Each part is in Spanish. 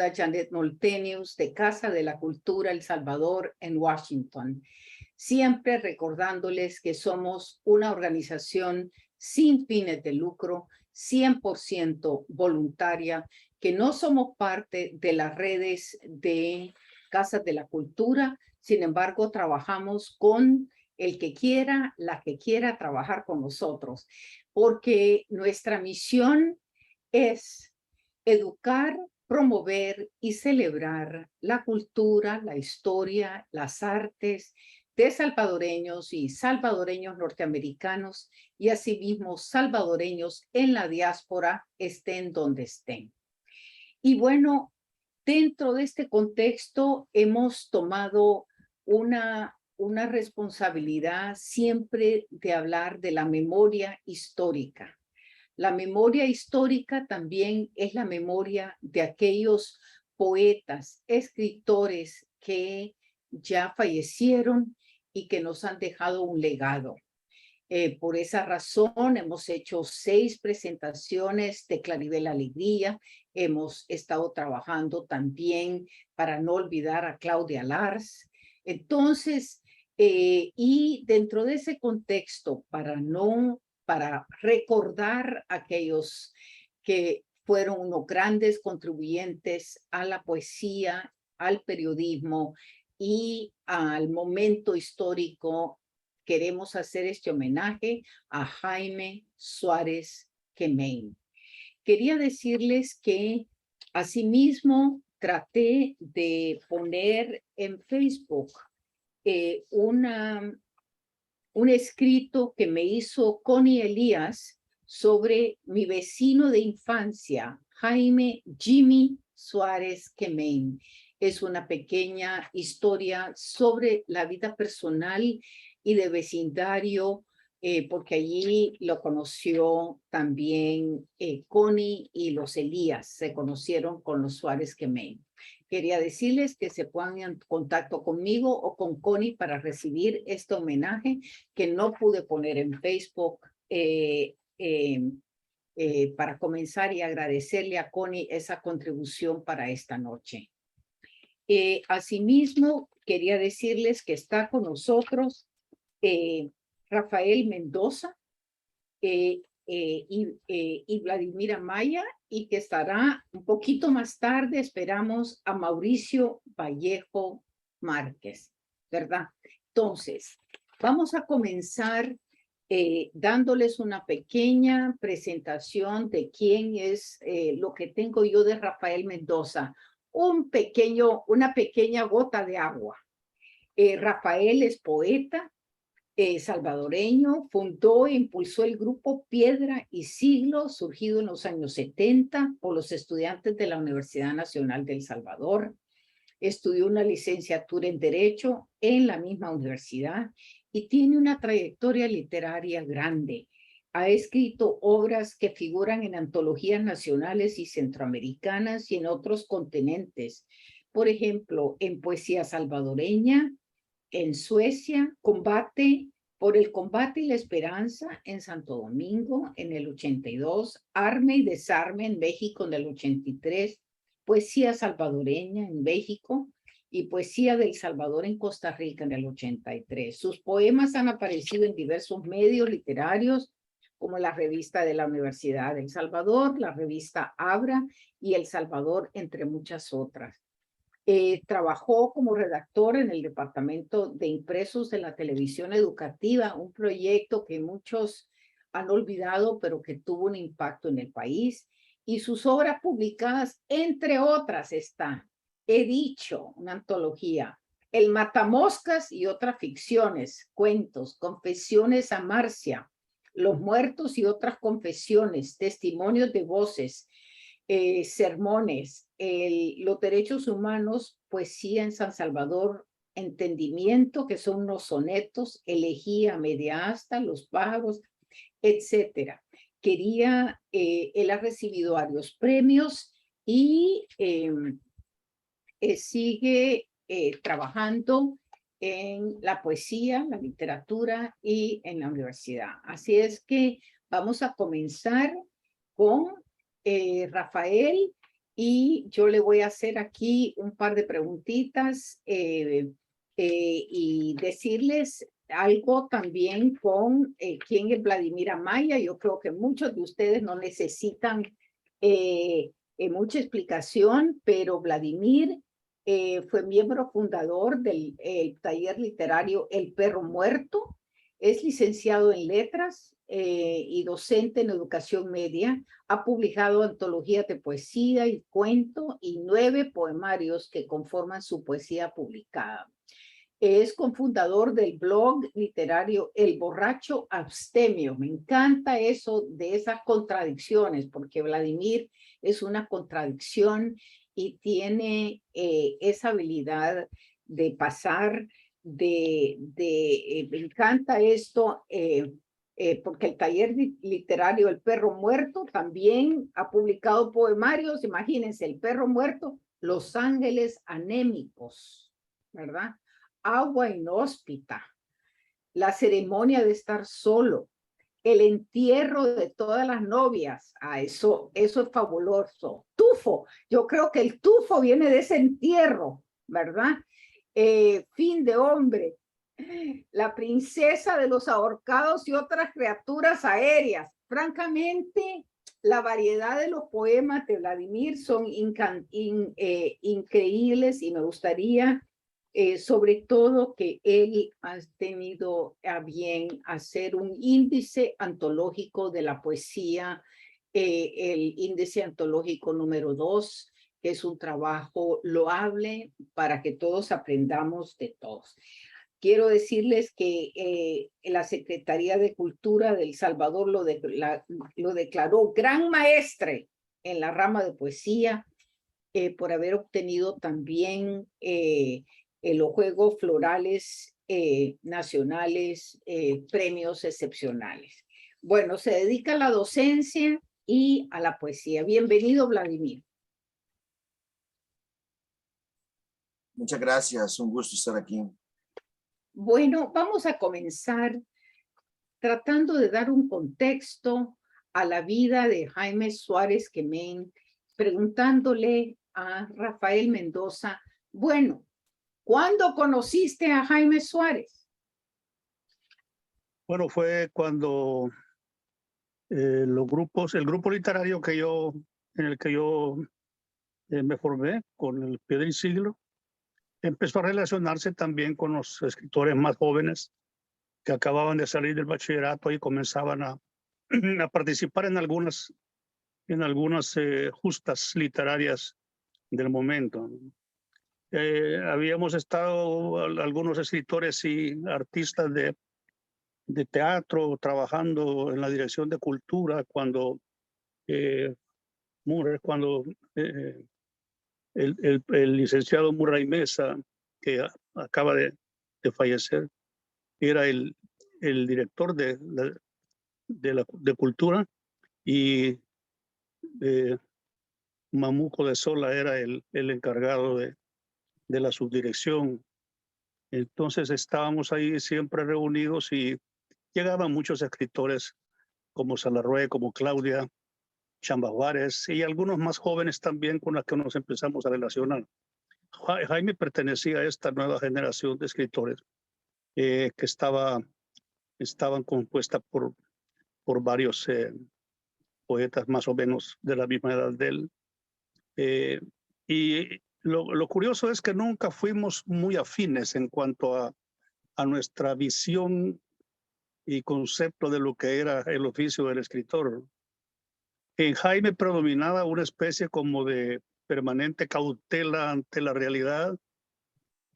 saluda Janet Moltenius de Casa de la Cultura El Salvador en Washington. Siempre recordándoles que somos una organización sin fines de lucro, 100% voluntaria, que no somos parte de las redes de Casas de la Cultura. Sin embargo, trabajamos con el que quiera, la que quiera trabajar con nosotros, porque nuestra misión es educar, promover y celebrar la cultura, la historia, las artes de salvadoreños y salvadoreños norteamericanos y asimismo salvadoreños en la diáspora, estén donde estén. Y bueno, dentro de este contexto hemos tomado una responsabilidad siempre de hablar de la memoria histórica. La memoria histórica también es la memoria de aquellos poetas, escritores que ya fallecieron y que nos han dejado un legado. Por esa razón hemos hecho 6 presentaciones de Claribel Alegría. Hemos estado trabajando también para no olvidar a Claudia Lars. Entonces, y dentro de ese contexto, para recordar a aquellos que fueron unos grandes contribuyentes a la poesía, al periodismo y al momento histórico, queremos hacer este homenaje a Jaime Suárez Quemain. Quería decirles que asimismo traté de poner en Facebook un escrito que me hizo Connie Elías sobre mi vecino de infancia, Jaime Jimmy Suárez Quemain. Es una pequeña historia sobre la vida personal y de vecindario, porque allí lo conoció también Connie y los Elías, se conocieron con los Suárez Quemain. Quería decirles que se pongan en contacto conmigo o con Connie para recibir este homenaje que no pude poner en Facebook para comenzar y agradecerle a Connie esa contribución para esta noche. Asimismo, quería decirles que está con nosotros Rafael Mendoza y Vladimir Amaya, y que estará un poquito más tarde, esperamos, a Mauricio Vallejo Márquez, ¿verdad? Entonces, vamos a comenzar dándoles una pequeña presentación de quién es lo que tengo yo de Rafael Mendoza. Una pequeña gota de agua. Rafael es poeta salvadoreño, fundó e impulsó el grupo Piedra y Siglo, surgido en los años 70 por los estudiantes de la Universidad Nacional de El Salvador. Estudió una licenciatura en Derecho en la misma universidad y tiene una trayectoria literaria grande. Ha escrito obras que figuran en antologías nacionales y centroamericanas y en otros continentes. Por ejemplo, en poesía salvadoreña, en Suecia, por el combate y la esperanza en Santo Domingo en el 82, Arme y Desarme en México en el 83, poesía salvadoreña en México y poesía del Salvador en Costa Rica en el 83. Sus poemas han aparecido en diversos medios literarios como la revista de la Universidad de El Salvador, la revista Abra y El Salvador, entre muchas otras. Trabajó como redactor en el Departamento de Impresos de la Televisión Educativa, un proyecto que muchos han olvidado, pero que tuvo un impacto en el país. Y sus obras publicadas, entre otras, está He dicho, una antología, El Matamoscas y otras ficciones, cuentos, Confesiones a Marcia, Los muertos y otras confesiones, Testimonios de voces, sermones, los derechos humanos, poesía en San Salvador, entendimiento, que son unos sonetos, elegía, media asta, los pájaros, etcétera. Él ha recibido varios premios y sigue trabajando en la poesía, la literatura y en la universidad. Así es que vamos a comenzar con Rafael, y yo le voy a hacer aquí un par de preguntitas y decirles algo también con quién es Vladimir Amaya. Yo creo que muchos de ustedes no necesitan mucha explicación, pero Vladimir fue miembro fundador del taller literario El Perro Muerto, es licenciado en letras y docente en educación media, ha publicado antologías de poesía y cuento y 9 poemarios que conforman su poesía publicada. Es cofundador del blog literario El Borracho Abstemio. Me encanta eso de esas contradicciones, porque Vladimir es una contradicción y tiene esa habilidad de pasar me encanta esto, porque el taller literario El Perro Muerto también ha publicado poemarios. Imagínense, El Perro Muerto, Los Ángeles Anémicos, ¿verdad? Agua inhóspita, la ceremonia de estar solo, el entierro de todas las novias. Eso es fabuloso. Tufo, yo creo que el tufo viene de ese entierro, ¿verdad? Fin de hombre, la princesa de los ahorcados y otras criaturas aéreas. Francamente, la variedad de los poemas de Vladimir son increíbles y me gustaría sobre todo que él ha tenido a bien hacer un índice antológico de la poesía, el índice antológico número 2, que es un trabajo loable para que todos aprendamos de todos. Quiero decirles que la Secretaría de Cultura de El Salvador lo declaró gran maestre en la rama de poesía por haber obtenido también los Juegos Florales Nacionales, premios excepcionales. Bueno, se dedica a la docencia y a la poesía. Bienvenido, Vladimir. Muchas gracias, un gusto estar aquí. Bueno, vamos a comenzar tratando de dar un contexto a la vida de Jaime Suárez Quemén, preguntándole a Rafael Mendoza, bueno, ¿cuándo conociste a Jaime Suárez? Bueno, fue cuando el grupo literario en el que yo me formé con el Piedra y Siglo, empezó a relacionarse también con los escritores más jóvenes que acababan de salir del bachillerato y comenzaban a participar en algunas justas literarias del momento. Habíamos estado algunos escritores y artistas de teatro trabajando en la dirección de cultura cuando el licenciado Murray Mesa, que acaba de fallecer, era el director de cultura, y Mamuco de Sola era el encargado de la subdirección. Entonces estábamos ahí siempre reunidos y llegaban muchos escritores como Salarrué, como Claudia Chamba Juárez y algunos más jóvenes también con los que nos empezamos a relacionar. Jaime pertenecía a esta nueva generación de escritores que estaban compuestas por varios poetas más o menos de la misma edad de él. Y lo curioso es que nunca fuimos muy afines en cuanto a nuestra visión y concepto de lo que era el oficio del escritor. En Jaime predominaba una especie como de permanente cautela ante la realidad,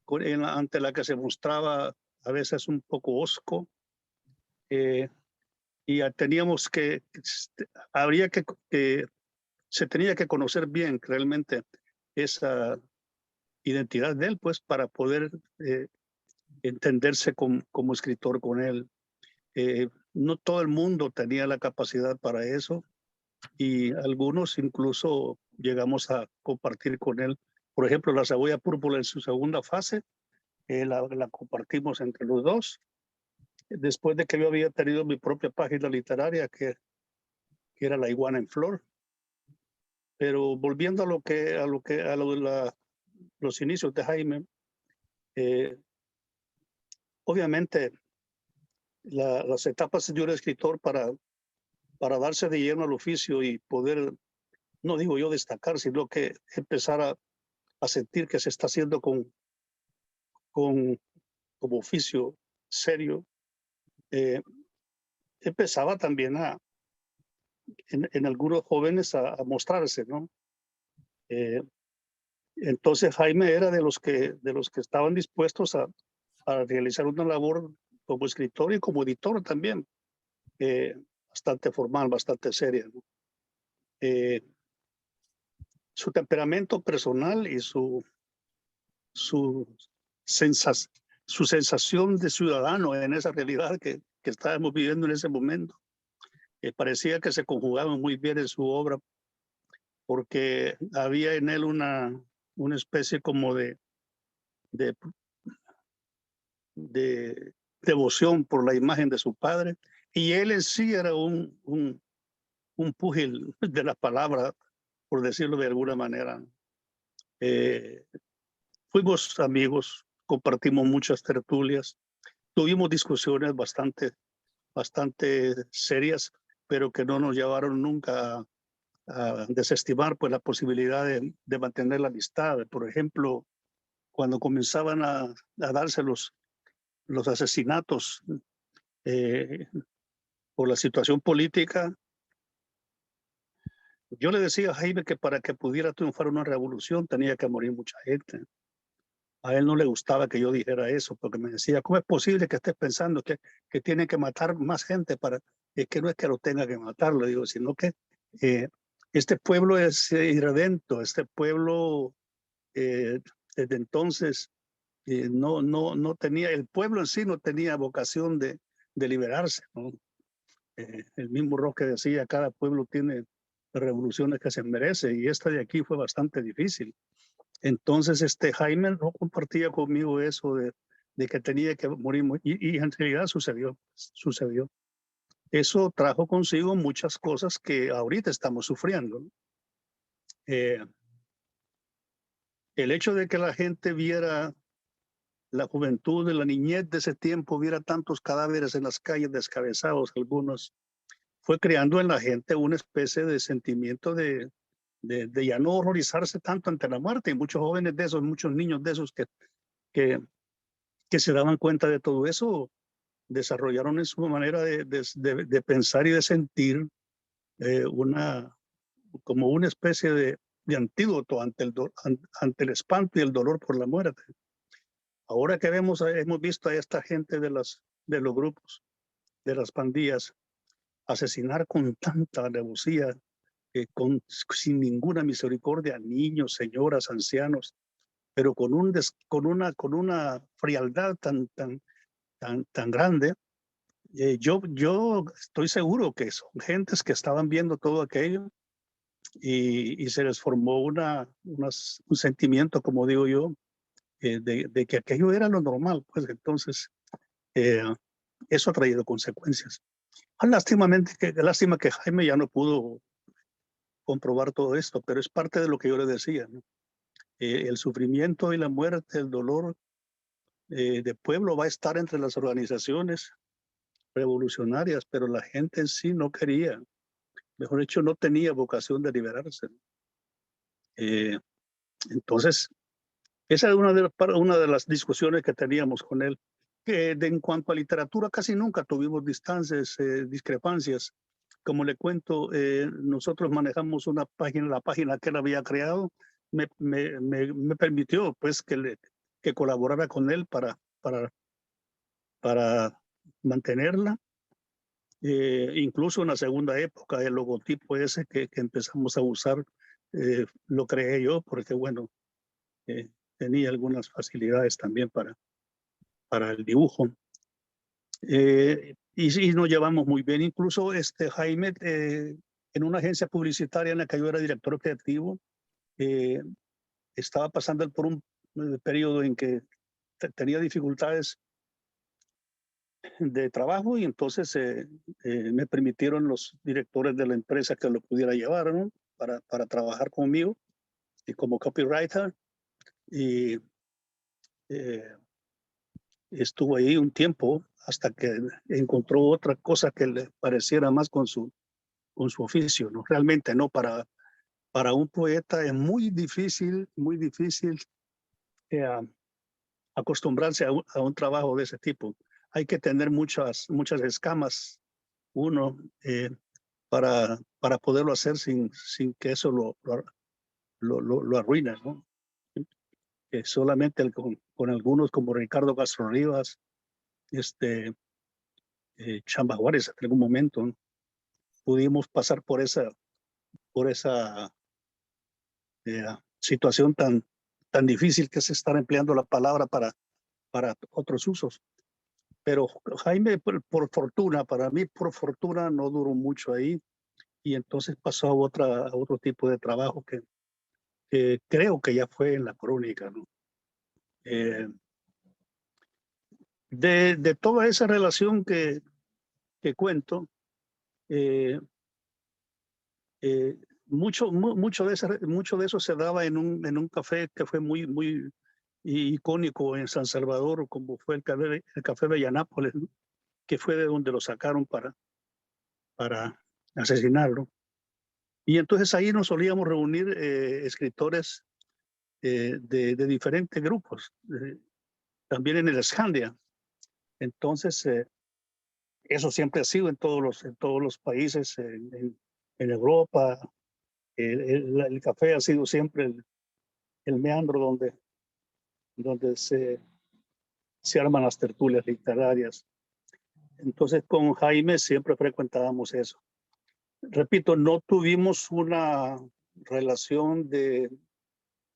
ante la que se mostraba a veces un poco hosco, y teníamos se tenía que conocer bien realmente esa identidad de él, pues, para poder entenderse como escritor con él. No todo el mundo tenía la capacidad para eso, y algunos incluso llegamos a compartir con él. Por ejemplo, La Cebolla Púrpura en su segunda fase, la compartimos entre los dos, después de que yo había tenido mi propia página literaria, que era La Iguana en Flor. Pero volviendo a los inicios de Jaime, obviamente las etapas de un escritor para darse de lleno al oficio y poder, no digo yo destacar, sino que empezar a sentir que se está haciendo como oficio serio, empezaba también en algunos jóvenes a mostrarse, ¿no? Entonces Jaime era de los que estaban dispuestos a realizar una labor como escritor y como editor también, bastante formal, bastante seria, ¿no? Su temperamento personal y su, sensas, su sensación de ciudadano en esa realidad que estábamos viviendo en ese momento, parecía que se conjugaban muy bien en su obra, porque había en él una especie como de, de devoción por la imagen de su padre, y él en sí era un púgil de la palabra, por decirlo de alguna manera. Fuimos amigos, compartimos muchas tertulias, tuvimos discusiones bastante serias, pero que no nos llevaron nunca a desestimar pues, la posibilidad de mantener la amistad. Por ejemplo, cuando comenzaban a darse los asesinatos por la situación política, yo le decía a Jaime que para que pudiera triunfar una revolución tenía que morir mucha gente. A él no le gustaba que yo dijera eso, porque me decía, ¿cómo es posible que estés pensando que tiene que matar más gente para... Es que no es que lo tenga que matar, le digo, sino que eh, este pueblo es irredento, este pueblo desde entonces no tenía, el pueblo en sí no tenía vocación de liberarse, ¿no? El mismo Roque decía, cada pueblo tiene revoluciones que se merece, y esta de aquí fue bastante difícil. Entonces, Jaime no compartía conmigo eso de que tenía que morir, y en realidad sucedió. Eso trajo consigo muchas cosas que ahorita estamos sufriendo, ¿no? El hecho de que la gente viera, la juventud, de la niñez de ese tiempo, viera tantos cadáveres en las calles descabezados, algunos, fue creando en la gente una especie de sentimiento de ya no horrorizarse tanto ante la muerte. Y muchos jóvenes de esos, muchos niños de esos que se daban cuenta de todo eso, desarrollaron en su manera de pensar y de sentir como una especie de antídoto ante el espanto y el dolor por la muerte. Ahora que hemos visto a esta gente de los grupos, de las pandillas, asesinar con tanta alevosía, sin ninguna misericordia, niños, señoras, ancianos, pero con una frialdad tan grande. Yo estoy seguro que son gentes que estaban viendo todo aquello y se les formó un sentimiento, como digo yo, de que aquello era lo normal. Pues entonces, eh, eso ha traído consecuencias. Lástima que Jaime ya no pudo comprobar todo esto, pero es parte de lo que yo le decía, ¿no? El sufrimiento y la muerte, el dolor de pueblo va a estar entre las organizaciones revolucionarias, pero la gente en sí no quería, mejor dicho, no tenía vocación de liberarse. Entonces, esa es una de las discusiones que teníamos con él, que en cuanto a literatura casi nunca tuvimos discrepancias. Como le cuento, nosotros manejamos la página que él había creado, me permitió pues que colaborara con él para mantenerla. Incluso en la segunda época, el logotipo ese que empezamos a usar, lo creé yo porque, bueno, tenía algunas facilidades también para el dibujo. Y nos llevamos muy bien. Incluso Jaime, en una agencia publicitaria en la que yo era director creativo, estaba pasando por un periodo en que tenía dificultades de trabajo, y entonces me permitieron los directores de la empresa que lo pudiera llevar, ¿no? para trabajar conmigo y como copywriter. Y estuvo ahí un tiempo hasta que encontró otra cosa que le pareciera más con su oficio, ¿no? Realmente no, para un poeta es muy difícil eh, acostumbrarse a un trabajo de ese tipo. Hay que tener muchas escamas uno para poderlo hacer sin que eso lo arruine, ¿no? Solamente con algunos como Ricardo Castro Rivas, Chamba Juárez, en algún momento, ¿no? Pudimos pasar por esa situación tan difícil que es estar empleando la palabra para otros usos. Pero Jaime, por fortuna, para mí, por fortuna, no duró mucho ahí y entonces pasó a otro tipo de trabajo que creo que ya fue en la crónica, ¿no? De toda esa relación que cuento, mucho de eso se daba en un café que fue muy icónico en San Salvador, como fue el Café Bellanápolis, ¿no? Que fue de donde lo sacaron para asesinarlo. Y entonces ahí nos solíamos reunir escritores de diferentes grupos, también en el Scandia. Entonces, eso siempre ha sido en todos los países, en Europa. El café ha sido siempre el meandro donde se arman las tertulias literarias. Entonces, con Jaime siempre frecuentábamos eso. Repito, no tuvimos una relación de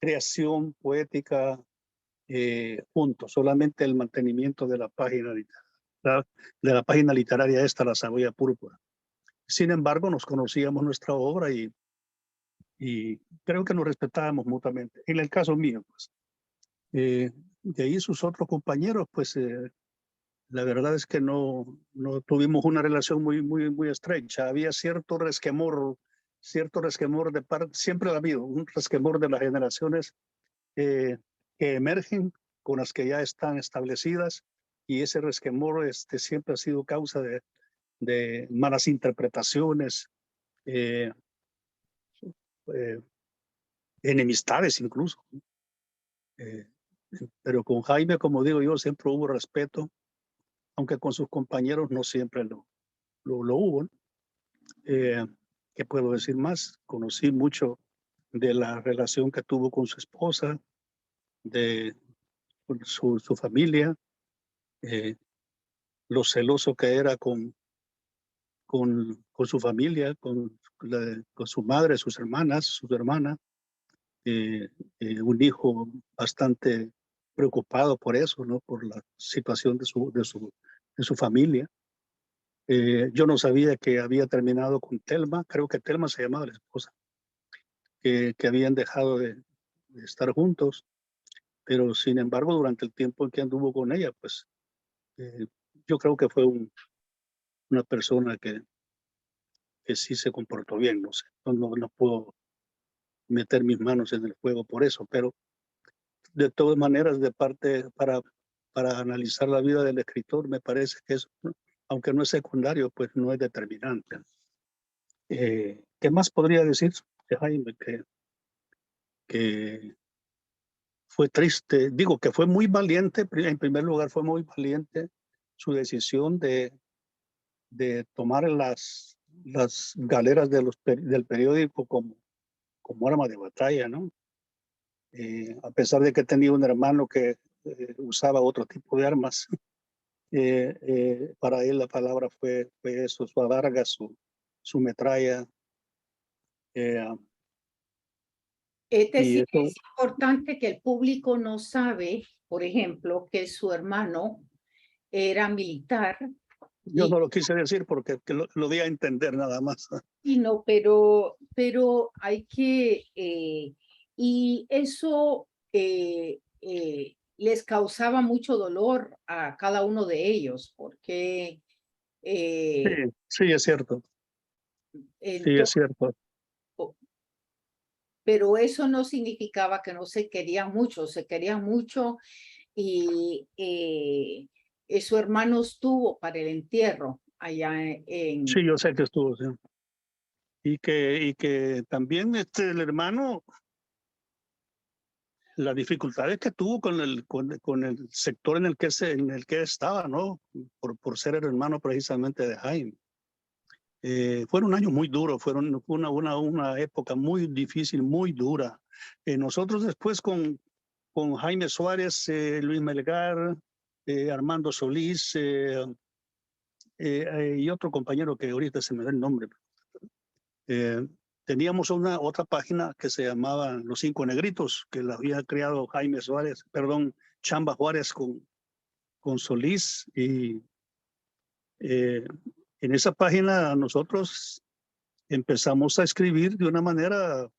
creación poética juntos, solamente el mantenimiento de la página literaria esta, La Saboya Púrpura. Sin embargo, nos conocíamos nuestra obra y creo que nos respetábamos mutuamente. En el caso mío, pues, de ahí sus otros compañeros, pues, la verdad es que no tuvimos una relación muy estrecha. Había cierto resquemor de parte, siempre ha habido un resquemor de las generaciones que emergen con las que ya están establecidas, y ese resquemor siempre ha sido causa de malas interpretaciones, eh, eh, enemistades incluso. Pero con Jaime, como digo yo, siempre hubo respeto, aunque con sus compañeros no siempre lo hubo, ¿no? ¿Qué puedo decir más? Conocí mucho de la relación que tuvo con su esposa, con su familia, lo celoso que era con su familia, con su madre, sus hermanas, su hermana, un hijo bastante preocupado por eso, ¿no? Por la situación de su familia. Yo no sabía que había terminado con Telma, creo que Telma se llamaba la esposa, que habían dejado de estar juntos, pero sin embargo durante el tiempo en que anduvo con ella, pues yo creo que fue una persona que sí se comportó bien, no sé, no puedo meter mis manos en el fuego por eso, pero de todas maneras, para analizar la vida del escritor, me parece que eso, ¿no? Aunque no es secundario, pues no es determinante. ¿Qué más podría decir de Jaime? Que fue triste, digo que fue muy valiente, en primer lugar fue muy valiente su decisión de tomar las galeras del periódico como arma de batalla, ¿no? A pesar de que tenía un hermano que usaba otro tipo de armas, para él la palabra fue eso, su adarga, su metralla. Es Y decir, eso es importante que el público no sabe, por ejemplo, que su hermano era militar yo y, no lo quise decir porque lo di a entender nada más. y no, pero hay que, y eso les causaba mucho dolor a cada uno de ellos, porque Sí, sí, es cierto. Sí, es entonces, cierto. pero eso no significaba que no se querían mucho y su hermano estuvo para el entierro allá Sí, yo sé que estuvo, sí. Y que también el hermano, las dificultades que tuvo con el sector en el que estaba, ¿no? Por ser el hermano precisamente de Jaime. Fueron años muy duros, fueron una época muy difícil, muy dura. Nosotros después con Jaime Suárez, Luis Melgar, Armando Solís y otro compañero que ahorita se me da el nombre. Teníamos otra página que se llamaba Los Cinco Negritos, que la había creado Jaime Suárez, perdón, Chamba Juárez con Solís. Y en esa página nosotros empezamos a escribir de una manera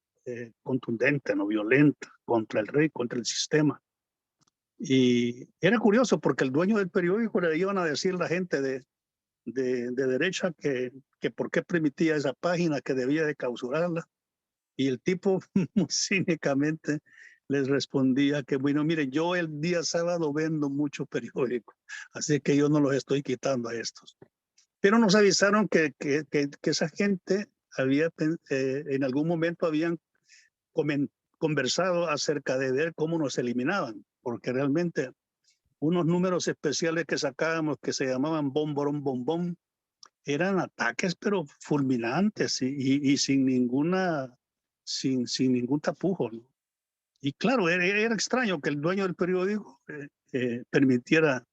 contundente, no violenta, contra el rey, contra el sistema. Y era curioso porque el dueño del periódico le iban a decir a la gente de derecha que por qué permitía esa página, que debía de clausurarla. Y el tipo muy cínicamente les respondía que, bueno, miren, yo el día sábado vendo mucho periódico, así que yo no los estoy quitando a estos. Pero nos avisaron que esa gente había, en algún momento habían conversado acerca de ver cómo nos eliminaban, porque realmente unos números especiales que sacábamos que se llamaban Bomborón Bombón eran ataques pero fulminantes y sin ningún tapujo, ¿no? Y claro, era extraño que el dueño del periódico permitiera,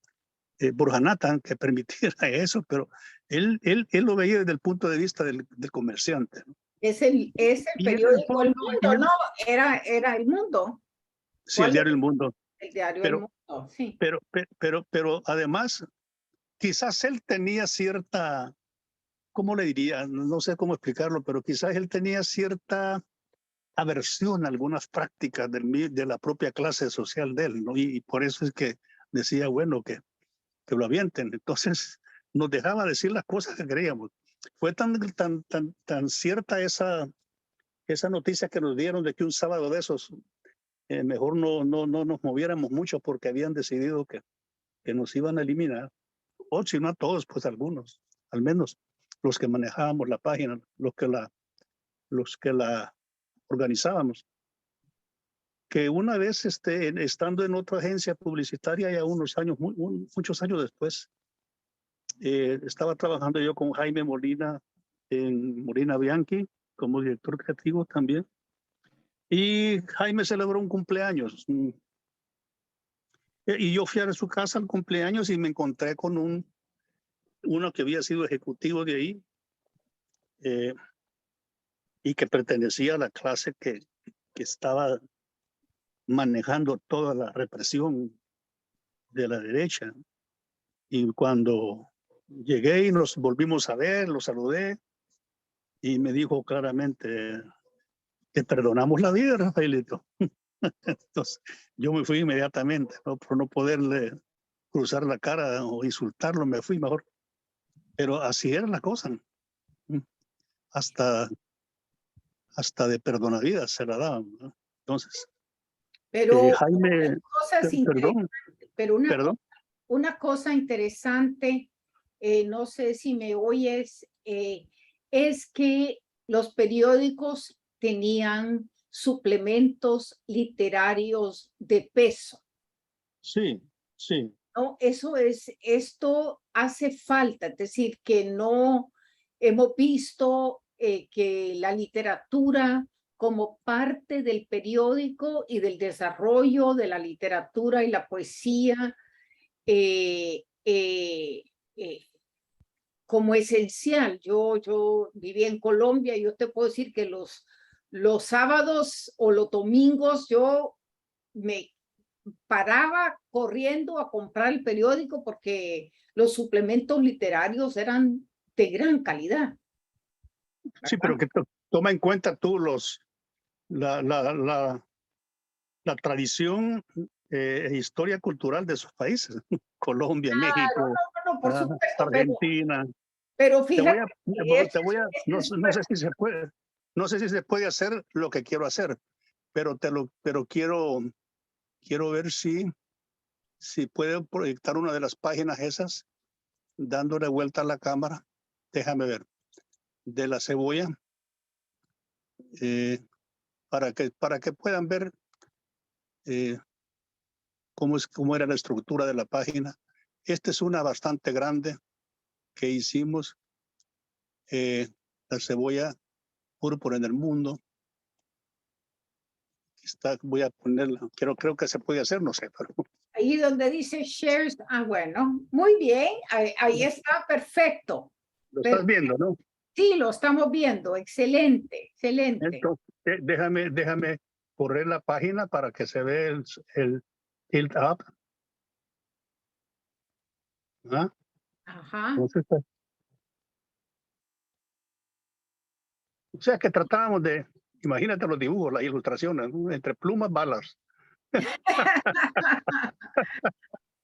Burhanathan, que permitiera eso, pero él lo veía desde el punto de vista del comerciante, ¿no? es el Y en el periódico El fondo, Mundo, ¿no? Era El Mundo. sí, el ¿Cuál diario es? El Mundo, El diario El pero, Mundo, sí. pero además, quizás él tenía cierta, ¿cómo le diría? No sé cómo explicarlo, pero quizás él tenía cierta aversión a algunas prácticas de la propia clase social de él, ¿no? Y por eso es que decía, bueno, que lo avienten. Entonces nos dejaba decir las cosas que queríamos. Fue tan cierta esa noticia que nos dieron de que un sábado de esos mejor no nos moviéramos mucho porque habían decidido que nos iban a eliminar. O si no a todos, pues algunos, al menos los que manejábamos la página, los que la organizábamos. Que una vez estando en otra agencia publicitaria ya unos años, muchos años después, estaba trabajando yo con Jaime Molina en Molina Bianchi como director creativo también. Y Jaime celebró un cumpleaños. Y yo fui a su casa al cumpleaños y me encontré con uno que había sido ejecutivo de ahí y que pertenecía a la clase que estaba manejando toda la represión de la derecha. Y cuando llegué y nos volvimos a ver, lo saludé y me dijo claramente: te perdonamos la vida, Rafaelito. Entonces yo me fui inmediatamente, ¿no? Por no poderle cruzar la cara o insultarlo, me fui mejor. Pero así era la cosa, ¿no? Hasta de perdonavidas se la daban, ¿no? Entonces, Pero Jaime, cosas perdón, interesantes, pero perdón. una cosa interesante, no sé si me oyes, es que los periódicos tenían suplementos literarios de peso, Sí, sí, ¿no? Esto hace falta, es decir, que no hemos visto que la literatura como parte del periódico y del desarrollo de la literatura y la poesía eh, eh, eh, como esencial. Yo viví en Colombia y yo te puedo decir que los sábados o los domingos yo me paraba corriendo a comprar el periódico porque los suplementos literarios eran de gran calidad. sí, pero que toma en cuenta tú la tradición e historia cultural de esos países, Colombia, México, No, por supuesto, Argentina. pero Te voy fíjate a, que te voy a, no sé si se puede, no sé si se puede hacer lo que quiero hacer, pero quiero ver si puedo proyectar una de las páginas esas, dándole vuelta a la cámara. Déjame ver. De la cebolla, para que puedan ver cómo era la estructura de la página. Esta es una bastante grande que hicimos, la cebolla púrpura en el mundo. Voy a ponerla, creo que se puede hacer, no sé, pero Ahí donde dice shares, bueno, muy bien, ahí está, perfecto. lo estás viendo, ¿no? Sí, lo estamos viendo, excelente, excelente. Entonces, déjame correr la página para que se vea el tilt up. ¿Ah? Ajá. Entonces, o sea que tratábamos de, imagínate los dibujos, las ilustraciones, ¿no? Entre plumas, balas.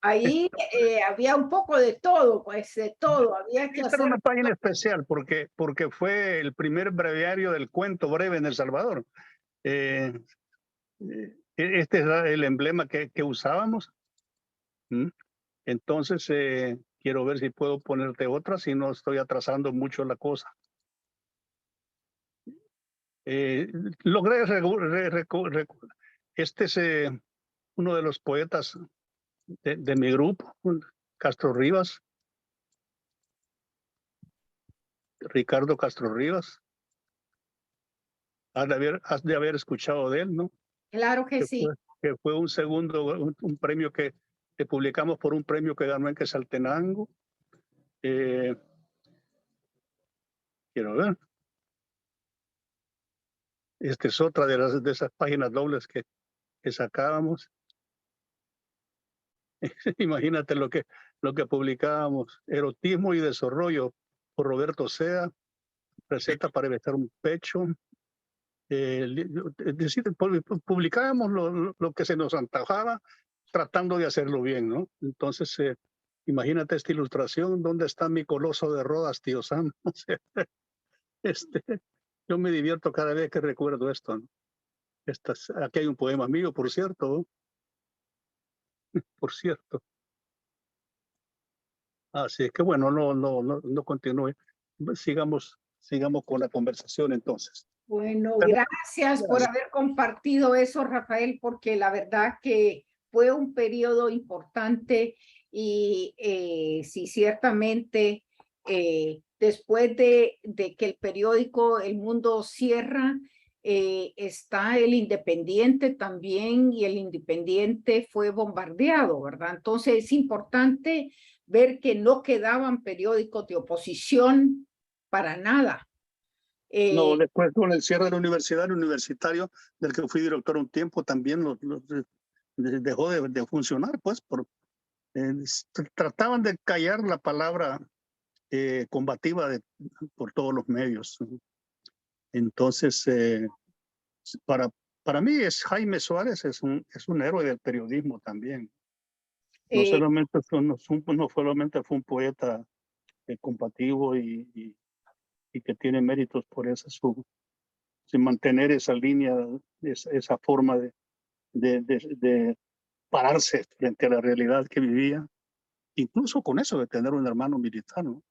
Ahí había un poco de todo, pues de todo. Había que Esta era hacer. una página especial porque fue el primer breviario del cuento breve en El Salvador. Este es el emblema que usábamos. Entonces, quiero ver si puedo ponerte otra, si no estoy atrasando mucho la cosa. Logré este es uno de los poetas de mi grupo, Castro Rivas, Ricardo Castro Rivas. Has de haber escuchado de él, ¿no? Claro que sí. Que fue un segundo, un premio que publicamos por un premio que ganó en Quetzaltenango. Quiero ver. Esta es otra de esas páginas dobles que sacábamos. Imagínate lo que publicábamos. Erotismo y desarrollo por Roberto Sea. Receta para evitar un pecho. Es decir, publicábamos lo que se nos antojaba, tratando de hacerlo bien, ¿no? Entonces, imagínate esta ilustración, ¿dónde está mi coloso de Rodas, tío Sam? O sea, yo me divierto cada vez que recuerdo esto, ¿no? Aquí hay un poema mío, por cierto. Por cierto. Así es que bueno, no continúe. Sigamos con la conversación entonces. Bueno, Pero, gracias por haber compartido eso, Rafael, porque la verdad que fue un periodo importante y sí, ciertamente después de que el periódico El Mundo cierra, está el Independiente también y el Independiente fue bombardeado, ¿verdad? Entonces es importante ver que no quedaban periódicos de oposición para nada. no, después con el cierre de la universidad, el universitario, del que fui director un tiempo, también dejó de funcionar, pues, trataban de callar la palabra combativa por todos los medios. Entonces, para mí Jaime Suárez es un héroe del periodismo también. No solamente fue un poeta combativo y que tiene méritos por eso, sin mantener esa línea, esa forma de pararse frente a la realidad que vivía, incluso con eso de tener un hermano militar, ¿no?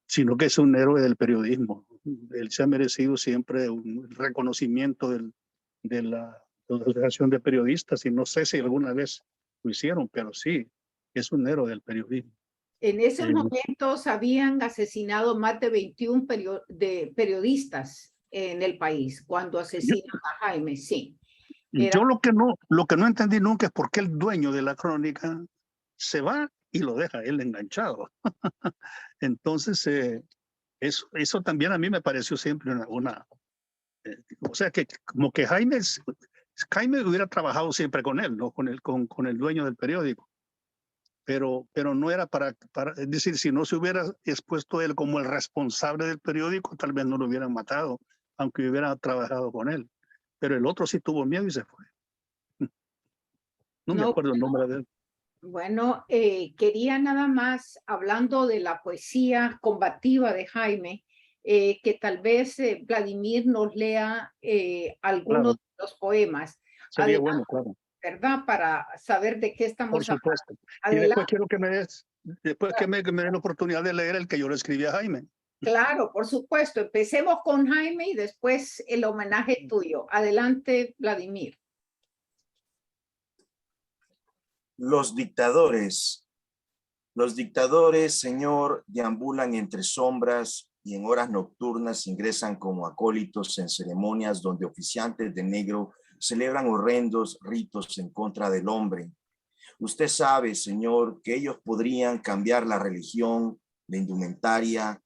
Sino que es un héroe del periodismo. Él se ha merecido siempre un reconocimiento de la Asociación de Periodistas, y no sé si alguna vez lo hicieron, pero sí, es un héroe del periodismo. En esos momentos habían asesinado más de 21 periodistas en el país cuando asesinan a Jaime, sí. Yo lo que no entendí nunca es por qué el dueño de la crónica se va y lo deja él enganchado. Entonces, eso también a mí me pareció siempre o sea, que como que Jaime hubiera trabajado siempre con él, ¿no? Con el dueño del periódico. Pero no era es decir, si no se hubiera expuesto él como el responsable del periódico, tal vez no lo hubieran matado, aunque hubiera trabajado con él. Pero el otro sí tuvo miedo y se fue. No me acuerdo el nombre de él. Bueno, quería nada más, hablando de la poesía combativa de Jaime, que tal vez Vladimir nos lea algunos Claro, de los poemas. sería Adelante, bueno, claro, ¿verdad? Para saber de qué por estamos hablando. supuesto. Y después Adelante. quiero que me des, después que me den la oportunidad de leer el que yo le escribí a Jaime. Claro, por supuesto. Empecemos con Jaime y después el homenaje tuyo. Adelante, Vladimir. Los dictadores, Señor, deambulan entre sombras y en horas nocturnas ingresan como acólitos en ceremonias donde oficiantes de negro celebran horrendos ritos en contra del hombre. Usted sabe, Señor, que ellos podrían cambiar la religión, la indumentaria.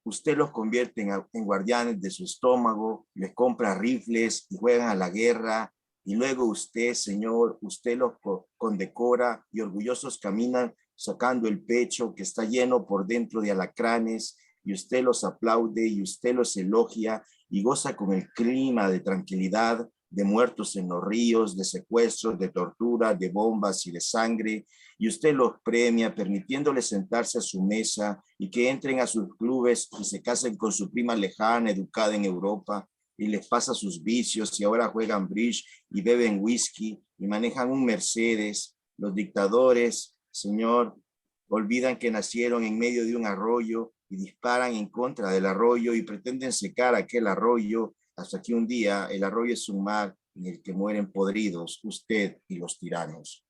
Usted los convierte en guardianes de su estómago, les compra rifles y juegan a la guerra. Y luego usted, Señor, usted los condecora y orgullosos caminan sacando el pecho que está lleno por dentro de alacranes, y usted los aplaude y usted los elogia y goza con el clima de tranquilidad, de muertos en los ríos, de secuestros, de tortura, de bombas y de sangre, y usted los premia permitiéndoles sentarse a su mesa y que entren a sus clubes y se casen con su prima lejana, educada en Europa, y les pasa sus vicios y ahora juegan bridge y beben whisky y manejan un Mercedes. Los dictadores, Señor, olvidan que nacieron en medio de un arroyo y disparan en contra del arroyo y pretenden secar aquel arroyo hasta que un día el arroyo es un mar en el que mueren podridos usted y los tiranos.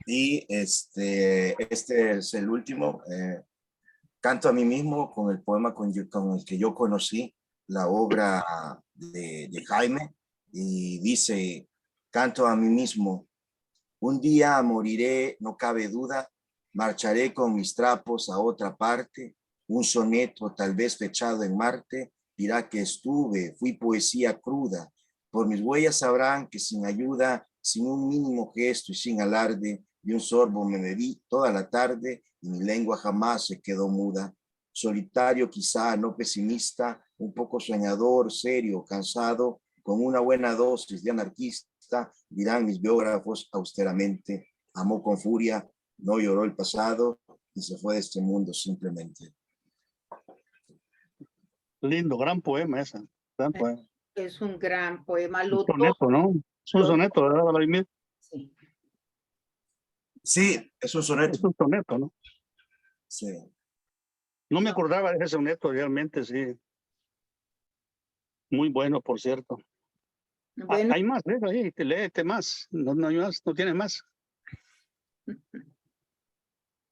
Y este es el último. Canto a mí mismo con el poema con el que yo conocí la obra de Jaime, y dice: canto a mí mismo, un día moriré, no cabe duda, marcharé con mis trapos a otra parte, un soneto tal vez fechado en Marte, dirá que fui poesía cruda, por mis huellas sabrán que sin ayuda, sin un mínimo gesto y sin alarde, de un sorbo me bebí toda la tarde y mi lengua jamás se quedó muda. Solitario quizá, no pesimista, un poco soñador, serio, cansado, con una buena dosis de anarquista, dirán mis biógrafos austeramente, amó con furia, no lloró el pasado y se fue de este mundo simplemente. Lindo, gran poema esa. Gran poema. Es un gran poema. Un soneto, ¿no? Es un soneto, ¿verdad, Vladimir? Sí. Sí, es un soneto. Es un soneto, ¿no? Sí. No me acordaba de ese soneto, realmente, sí. Muy bueno, por cierto. Bueno, Hay más, ahí, léete más. No hay más, no tienes más.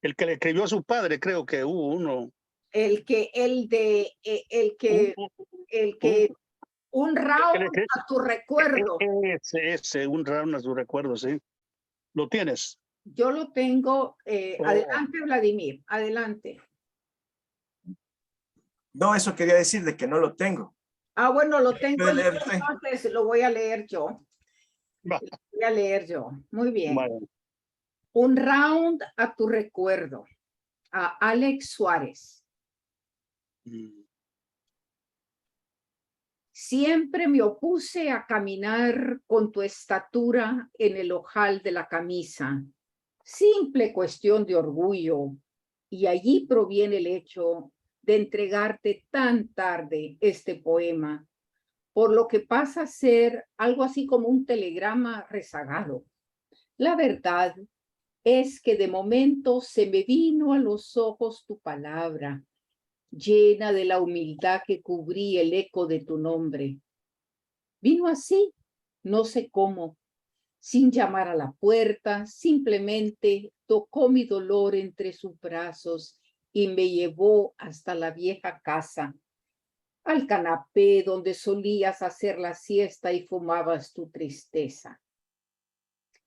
El que le escribió a su padre, creo que hubo uno. el que un round a tu recuerdo. Ese, un round a su recuerdo, sí. ¿Lo tienes? Yo lo tengo. Oh. Adelante, Vladimir, adelante. No, eso quería decir de que no lo tengo. Ah, bueno, lo tengo yo, leer entonces lo voy a leer yo. Va. Lo voy a leer yo. Muy bien. Vale. Un round a tu recuerdo. A Alex Suárez. Siempre me opuse a caminar con tu estatura en el ojal de la camisa. Simple cuestión de orgullo. Y allí proviene el hecho de entregarte tan tarde este poema, por lo que pasa a ser algo así como un telegrama rezagado. La verdad es que de momento se me vino a los ojos tu palabra, llena de la humildad que cubría el eco de tu nombre. Vino así, no sé cómo, sin llamar a la puerta, simplemente tocó mi dolor entre sus brazos y me llevó hasta la vieja casa, al canapé donde solías hacer la siesta y fumabas tu tristeza.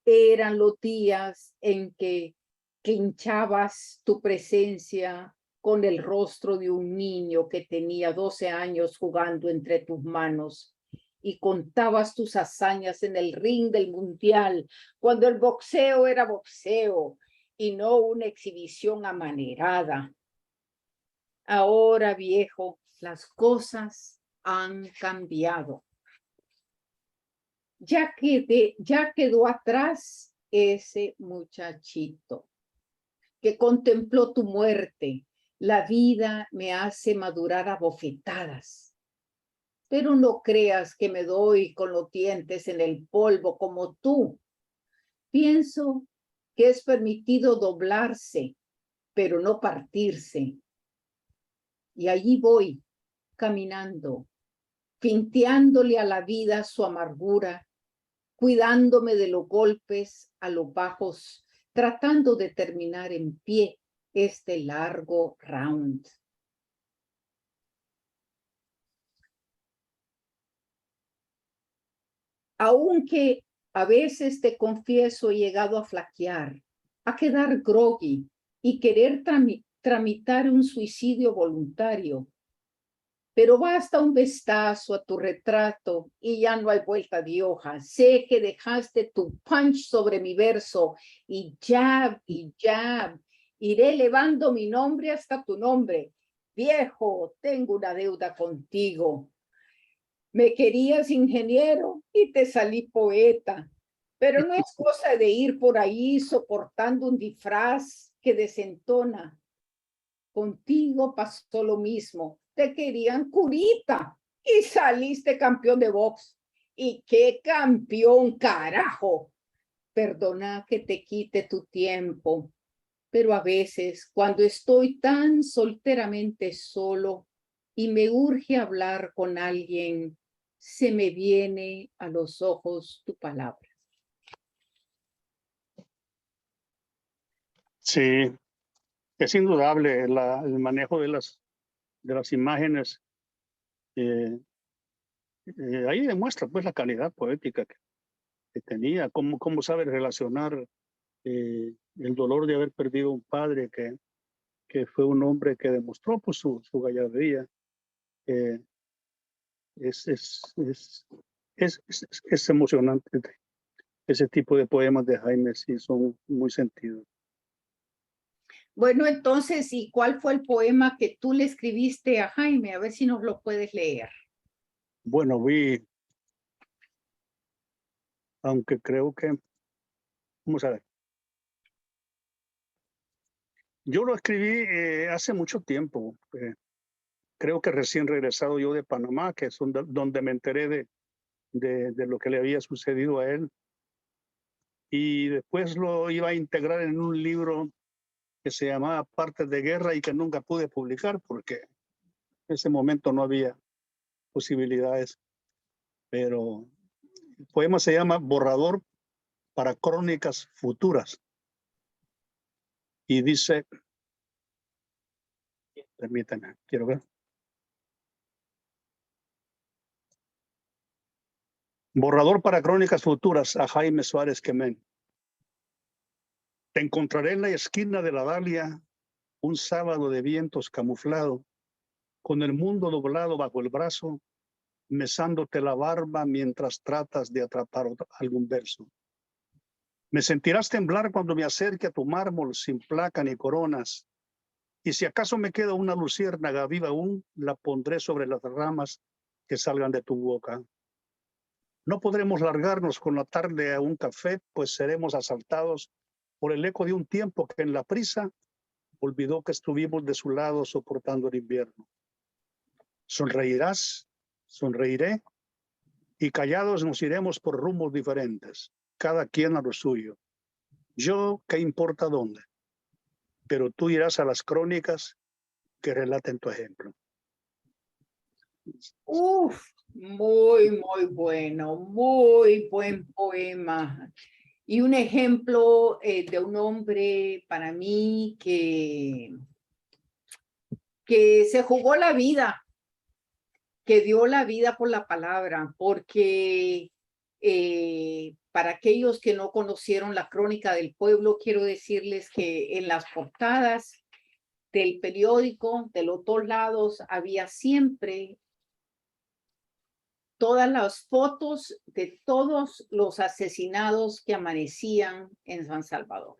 Eran los días en que hinchabas tu presencia con el rostro de un niño que tenía 12 años jugando entre tus manos y contabas tus hazañas en el ring del mundial, cuando el boxeo era boxeo y no una exhibición amanerada. Ahora, viejo, las cosas han cambiado. Ya quedó atrás ese muchachito. que contempló tu muerte. La vida me hace madurar a bofetadas. Pero no creas que me doy con los dientes en el polvo como tú. Pienso que es permitido doblarse, pero no partirse. Y allí voy, caminando, finteándole a la vida su amargura, cuidándome de los golpes a los bajos, tratando de terminar en pie este largo round. Aunque a veces te confieso he llegado a flaquear, a quedar groggy y querer tramitar un suicidio voluntario, pero basta un vistazo a tu retrato y ya no hay vuelta de hoja. Sé que dejaste tu punch sobre mi verso y jab, iré elevando mi nombre hasta tu nombre. Viejo, tengo una deuda contigo. Me querías ingeniero y te salí poeta, pero no es cosa de ir por ahí soportando un disfraz que desentona. Contigo pasó lo mismo. Te querían curita y saliste campeón de box. ¿Y qué campeón, carajo? Perdona que te quite tu tiempo, pero a veces cuando estoy tan solteramente solo y me urge hablar con alguien, se me viene a los ojos tu palabra. Sí, es indudable el manejo de las imágenes. Ahí demuestra pues la calidad poética que tenía, cómo sabe relacionar el dolor de haber perdido un padre que fue un hombre que demostró pues su gallardía. Es, es, es, es emocionante. Ese tipo de poemas de Jaime sí son muy sentidos. Bueno, entonces, ¿y cuál fue el poema que tú le escribiste a Jaime? A ver si nos lo puedes leer. Bueno, aunque creo que, vamos a ver. Yo lo escribí hace mucho tiempo. Creo que recién regresado yo de Panamá, que es donde me enteré de lo que le había sucedido a él. Y después lo iba a integrar en un libro que se llamaba Partes de Guerra y que nunca pude publicar porque en ese momento no había posibilidades. Pero el poema se llama Borrador para Crónicas Futuras. Y dice, permítanme, quiero ver. Borrador para Crónicas Futuras a Jaime Suárez Quemén. Te encontraré en la esquina de la Dalia un sábado de vientos camuflado, con el mundo doblado bajo el brazo, mesándote la barba mientras tratas de atrapar algún verso. Me sentirás temblar cuando me acerque a tu mármol sin placa ni coronas, y si acaso me queda una luciérnaga viva aún, la pondré sobre las ramas que salgan de tu boca. No podremos largarnos con la tarde a un café, pues seremos asaltados por el eco de un tiempo que en la prisa olvidó que estuvimos de su lado soportando el invierno. Sonreirás, sonreiré, y callados nos iremos por rumbos diferentes, cada quien a lo suyo. Yo, ¿qué importa dónde? Pero tú irás a las crónicas que relaten tu ejemplo. Uf, muy bueno, muy buen poema. Y un ejemplo de un hombre para mí que se jugó la vida, que dio la vida por la palabra, porque para aquellos que no conocieron la Crónica del Pueblo, quiero decirles que en las portadas del periódico, de los dos lados, había siempre todas las fotos de todos los asesinados que amanecían en San Salvador.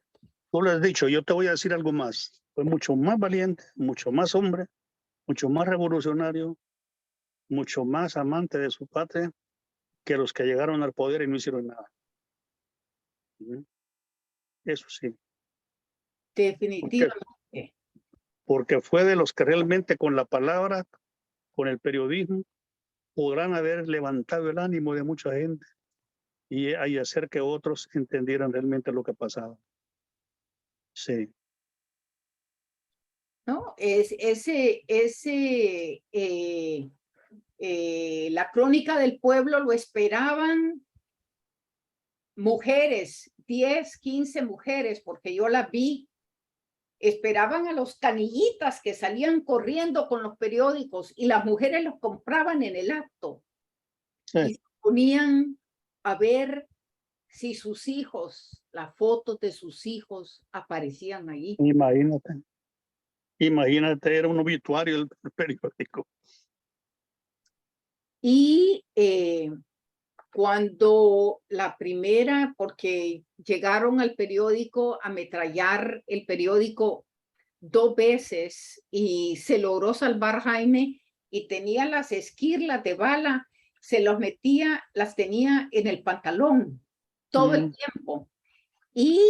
Tú lo has dicho, yo te voy a decir algo más. Fue mucho más valiente, mucho más hombre, mucho más revolucionario, mucho más amante de su patria que los que llegaron al poder y no hicieron nada. Eso sí. Definitivamente. Porque fue de los que realmente con la palabra, con el periodismo, podrán haber levantado el ánimo de mucha gente y hacer que otros entendieran realmente lo que pasaba. Sí. ¿No? La Crónica del Pueblo lo esperaban mujeres, 10, 15 mujeres, porque yo la vi. Esperaban a los canillitas que salían corriendo con los periódicos y las mujeres los compraban en el acto. Sí. Y se ponían a ver si sus hijos, las fotos de sus hijos aparecían ahí. Imagínate, era un obituario del periódico. Y cuando la primera, porque llegaron al periódico a ametrallar el periódico 2 veces y se logró salvar Jaime, y tenía las esquirlas de bala, se los metía, las tenía en el pantalón todo el tiempo y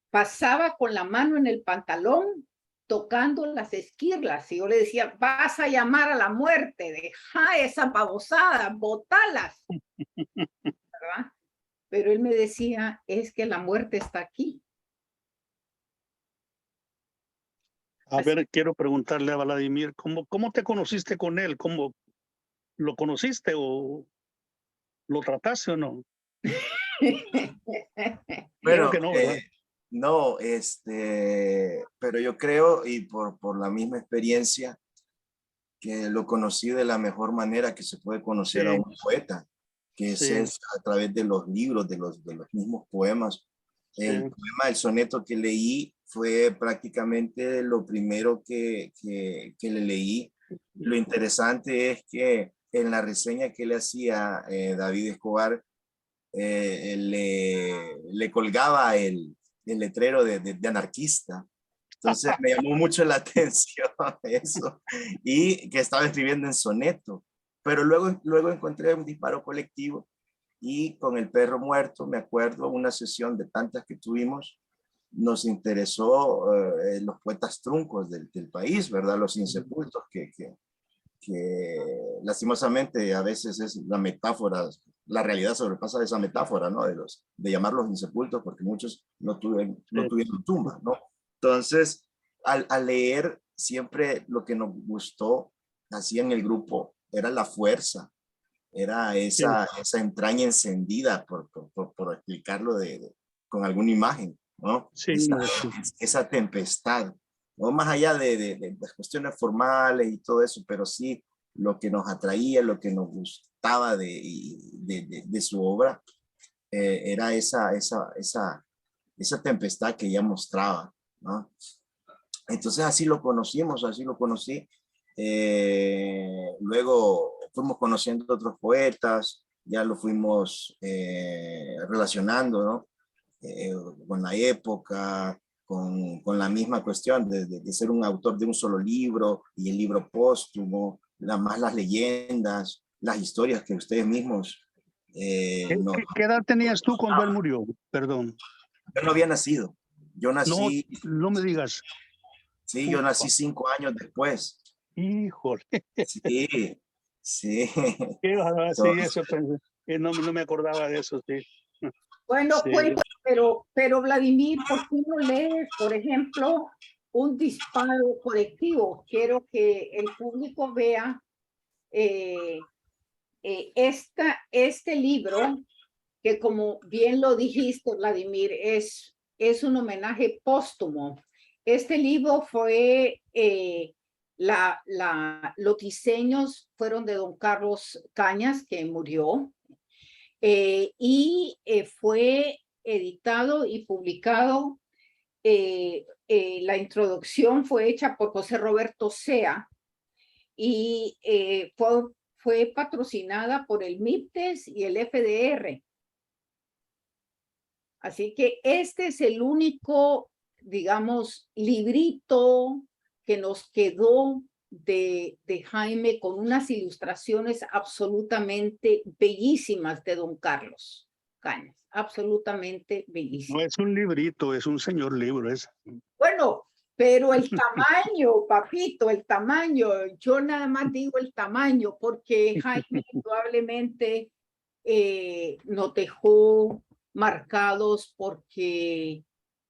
pasaba con la mano en el pantalón tocando las esquirlas, y yo le decía, vas a llamar a la muerte, deja esa babosada, botalas, ¿verdad? Pero él me decía, es que la muerte está aquí. A ver, quiero preguntarle a Vladimir, ¿cómo te conociste con él? ¿Cómo lo conociste o lo trataste o no? Creo Bueno, que no, ¿verdad? no, pero yo creo, y por la misma experiencia, que lo conocí de la mejor manera que se puede conocer a Sí, un poeta, que sí, es a través de los libros, de los mismos poemas. El sí. poema, el soneto que leí fue prácticamente lo primero que le leí. Lo interesante es que en la reseña que le hacía David Escobar, le colgaba el letrero de anarquista. Entonces me llamó mucho la atención eso, y que estaba escribiendo en soneto. Pero luego encontré Un disparo colectivo, y con El perro muerto, me acuerdo, una sesión de tantas que tuvimos, nos interesó los poetas truncos del país, ¿verdad? Los insepultos, que lastimosamente a veces es la metáfora, la realidad sobrepasa esa metáfora, ¿no? De llamarlos insepultos, porque muchos no tuvieron tumba, ¿no? Entonces, al leer, siempre lo que nos gustó, así en el grupo, era la fuerza, era esa entraña encendida, por explicarlo con alguna imagen, ¿no? Sí, Esa tempestad, no más allá de las cuestiones formales y todo eso, pero sí lo que nos atraía, lo que nos gustaba de su obra, era esa tempestad que ella mostraba, ¿no? Entonces así lo conocimos, así lo conocí. Luego fuimos conociendo otros poetas, ya lo fuimos relacionando, ¿no? Con la época, con la misma cuestión de ser un autor de un solo libro y el libro póstumo, más las leyendas, las historias que ustedes mismos no. ¿Qué edad tenías tú cuando él murió? Perdón. Yo no había nacido. Yo nací, No me digas. sí, yo nací 5 años después. Híjole. Sí, sí. Qué barbaridad, sí, Entonces, eso pensé. No me acordaba de eso, sí. Bueno, Sí. pues, pero Vladimir, ¿por qué no lees, por ejemplo, Un disparo colectivo? Quiero que el público vea este libro, que como bien lo dijiste, Vladimir, es un homenaje póstumo. Este libro fue, los diseños fueron de don Carlos Cañas, que murió, y fue editado y publicado. La introducción fue hecha por José Roberto Sea y fue patrocinada por el MIPTES y el FDR. Así que este es el único, digamos, librito que nos quedó de Jaime, con unas ilustraciones absolutamente bellísimas de don Carlos Cañas, absolutamente No bellísimas. es un librito, es un señor libro. Pero el tamaño, papito, el tamaño, yo nada más digo el tamaño, porque Jaime indudablemente nos dejó marcados porque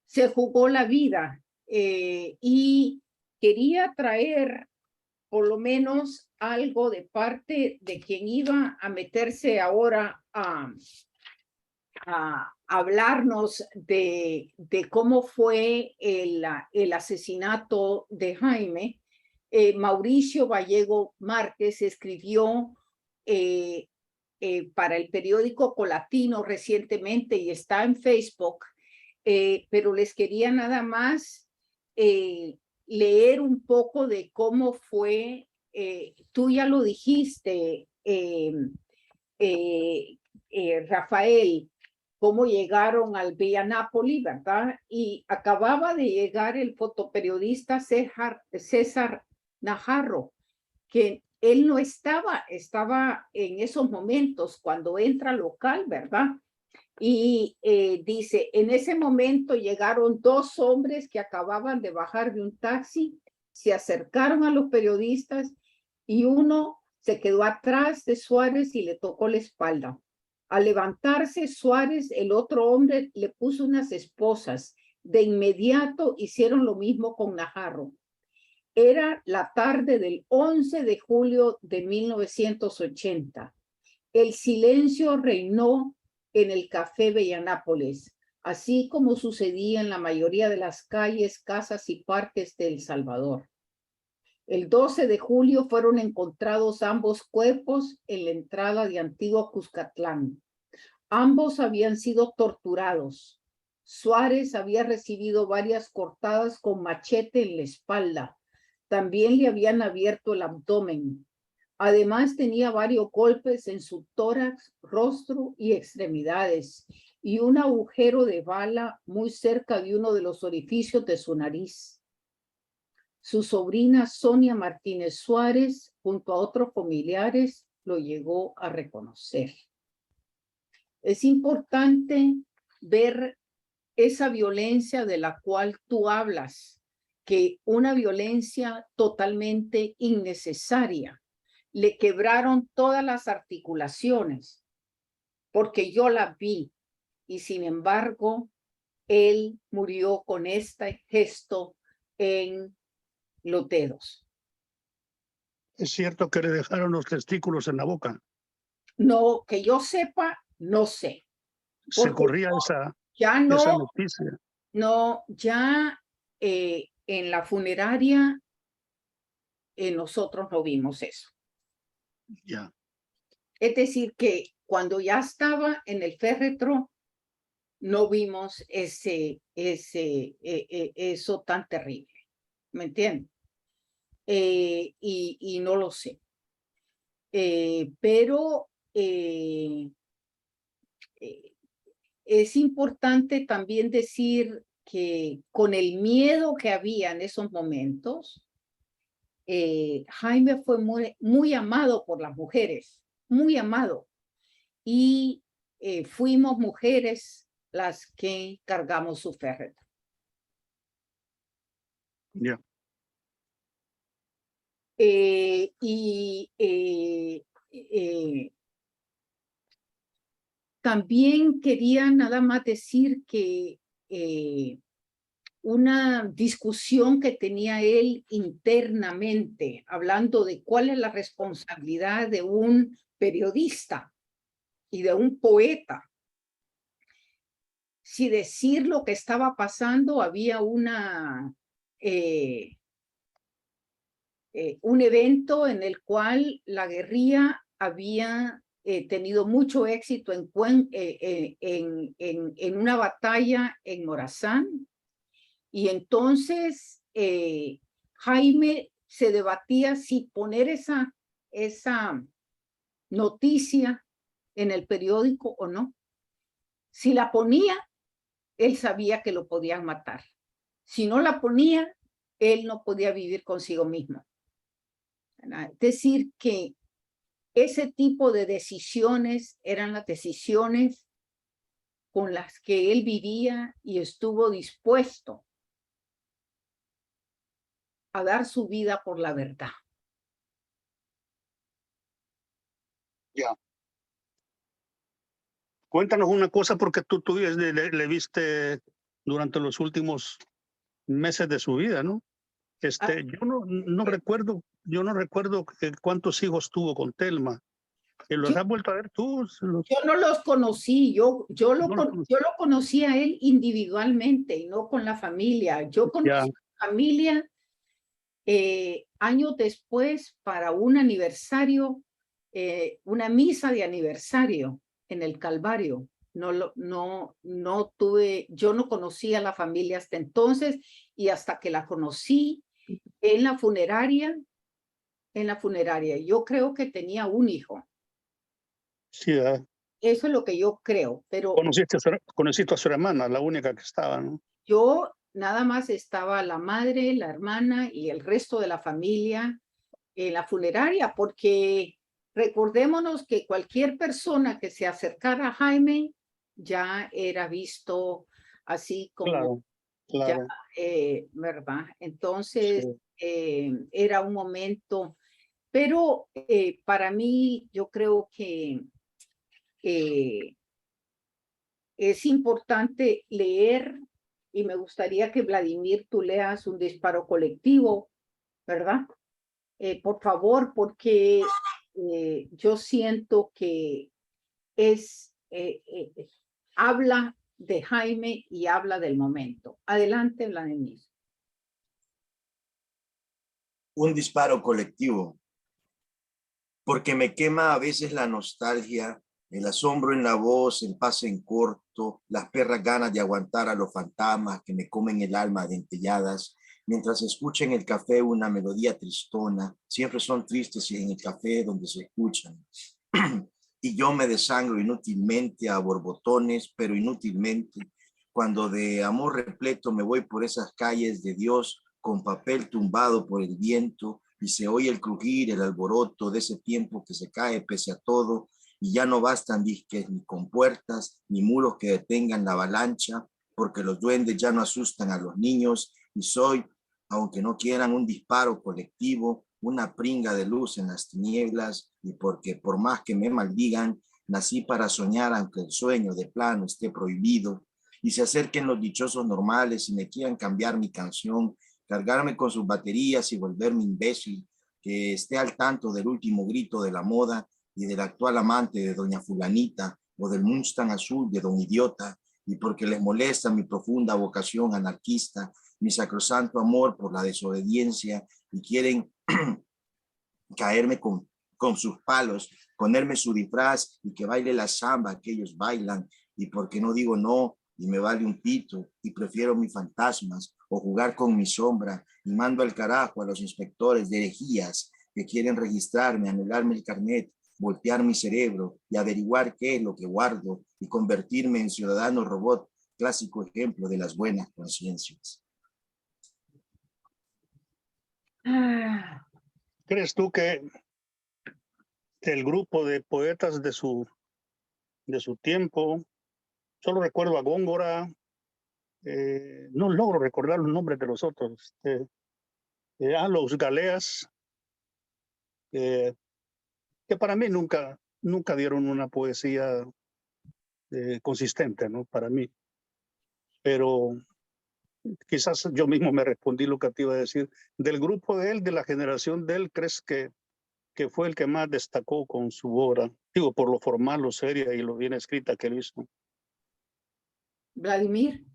se jugó la vida y quería traer por lo menos algo de parte de quien iba a meterse ahora a hablarnos de cómo fue el asesinato de Jaime. Mauricio Ballego Márquez escribió para el periódico Colatino recientemente y está en Facebook, pero les quería nada más leer un poco de cómo fue, tú ya lo dijiste, Rafael, cómo llegaron al Villa Napoli, ¿verdad? Y acababa de llegar el fotoperiodista César Najarro, que él no estaba en esos momentos cuando entra al local, ¿verdad? Y dice, en ese momento llegaron dos hombres que acababan de bajar de un taxi, se acercaron a los periodistas y uno se quedó atrás de Suárez y le tocó la espalda. Al levantarse Suárez, el otro hombre le puso unas esposas. De inmediato hicieron lo mismo con Najarro. Era la tarde del 11 de julio de 1980. El silencio reinó en el Café Bellanápolis, así como sucedía en la mayoría de las calles, casas y parques de El Salvador. El 12 de julio fueron encontrados ambos cuerpos en la entrada de Antiguo Cuscatlán. Ambos habían sido torturados. Suárez había recibido varias cortadas con machete en la espalda. También le habían abierto el abdomen. Además tenía varios golpes en su tórax, rostro y extremidades y un agujero de bala muy cerca de uno de los orificios de su nariz. Su sobrina Sonia Martínez Suárez, junto a otros familiares, lo llegó a reconocer. Es importante ver esa violencia de la cual tú hablas, que una violencia totalmente innecesaria. Le quebraron todas las articulaciones, porque yo la vi, y sin embargo, él murió con este gesto en los dedos. Es cierto que le dejaron los testículos en la boca. No, que yo sepa, no sé. Se corría esa noticia. No, ya en la funeraria nosotros no vimos eso. Ya. Es decir, que cuando ya estaba en el féretro, no vimos eso tan terrible. ¿Me entiendes? Y no lo sé. Pero es importante también decir que con el miedo que había en esos momentos, Jaime fue muy amado por las mujeres, muy amado. Y fuimos mujeres las que cargamos su féretro. Yeah. También quería nada más decir que una discusión que tenía él internamente, hablando de cuál es la responsabilidad de un periodista y de un poeta. Si decir lo que estaba pasando, había un evento en el cual la guerrilla había tenido mucho éxito en una batalla en Morazán. Y entonces Jaime se debatía si poner esa noticia en el periódico o no. Si la ponía, él sabía que lo podían matar. Si no la ponía, él no podía vivir consigo mismo. Es decir, que ese tipo de decisiones eran las decisiones con las que él vivía y estuvo dispuesto a dar su vida por la verdad. Ya. Cuéntanos una cosa, porque tú le viste durante los últimos meses de su vida, ¿no? Yo no recuerdo cuántos hijos tuvo con Telma. ¿Los has vuelto a ver tú? Yo no los conocí, yo lo conocí a él individualmente y no con la familia. Yo conocí a la familia años después para un aniversario, una misa de aniversario en el Calvario. No tuve, yo no conocía a la familia hasta entonces, y hasta que la conocí en la funeraria, yo creo que tenía un hijo. Sí, eso es lo que yo creo, pero conociste a su hermana, la única que estaba, ¿no? yo nada más estaba la madre, la hermana y el resto de la familia en la funeraria, porque recordémonos que cualquier persona que se acercara a Jaime ya era visto así como claro. ya, ¿verdad? Entonces, Sí. era un momento, pero para mí yo creo que es importante leer, y me gustaría que Vladimir tú leas Un disparo colectivo, ¿verdad? Por favor, porque yo siento que es, habla de Jaime y habla del momento. Adelante, Vladimir. Un disparo colectivo, porque me quema a veces la nostalgia, el asombro en la voz, el pase en corto, las perras ganas de aguantar a los fantasmas que me comen el alma dentelladas, mientras escucho en el café una melodía tristona. Siempre son tristes en el café donde se escuchan. Y yo me desangro inútilmente a borbotones, pero inútilmente, cuando de amor repleto me voy por esas calles de Dios con papel tumbado por el viento, y se oye el crujir, el alboroto de ese tiempo que se cae pese a todo, y ya no bastan disques ni compuertas ni muros que detengan la avalancha, porque los duendes ya no asustan a los niños, y soy, aunque no quieran, un disparo colectivo, una pringa de luz en las tinieblas, y porque por más que me maldigan, nací para soñar aunque el sueño de plano esté prohibido, y se acerquen los dichosos normales y me quieran cambiar mi canción, cargarme con sus baterías y volverme imbécil, que esté al tanto del último grito de la moda y del actual amante de doña fulanita o del Mustang azul de don idiota, y porque les molesta mi profunda vocación anarquista, mi sacrosanto amor por la desobediencia, y quieren caerme con sus palos, ponerme su disfraz y que baile la samba que ellos bailan, y porque no digo no y me vale un pito y prefiero mis fantasmas o jugar con mi sombra, y mando al carajo a los inspectores de herejías que quieren registrarme, anularme el carnet, voltear mi cerebro y averiguar qué es lo que guardo y convertirme en ciudadano robot, clásico ejemplo de las buenas conciencias. ¿Crees tú que el grupo de poetas de su tiempo, solo recuerdo a Góngora, no logro recordar los nombres de los otros, los Galeas, que para mí nunca dieron una poesía consistente, ¿no? Para mí. Pero quizás yo mismo me respondí lo que te iba a decir. Del grupo de él, de la generación de él, ¿crees que fue el que más destacó con su obra? Digo, por lo formal, lo seria y lo bien escrita que él hizo. Vladimir.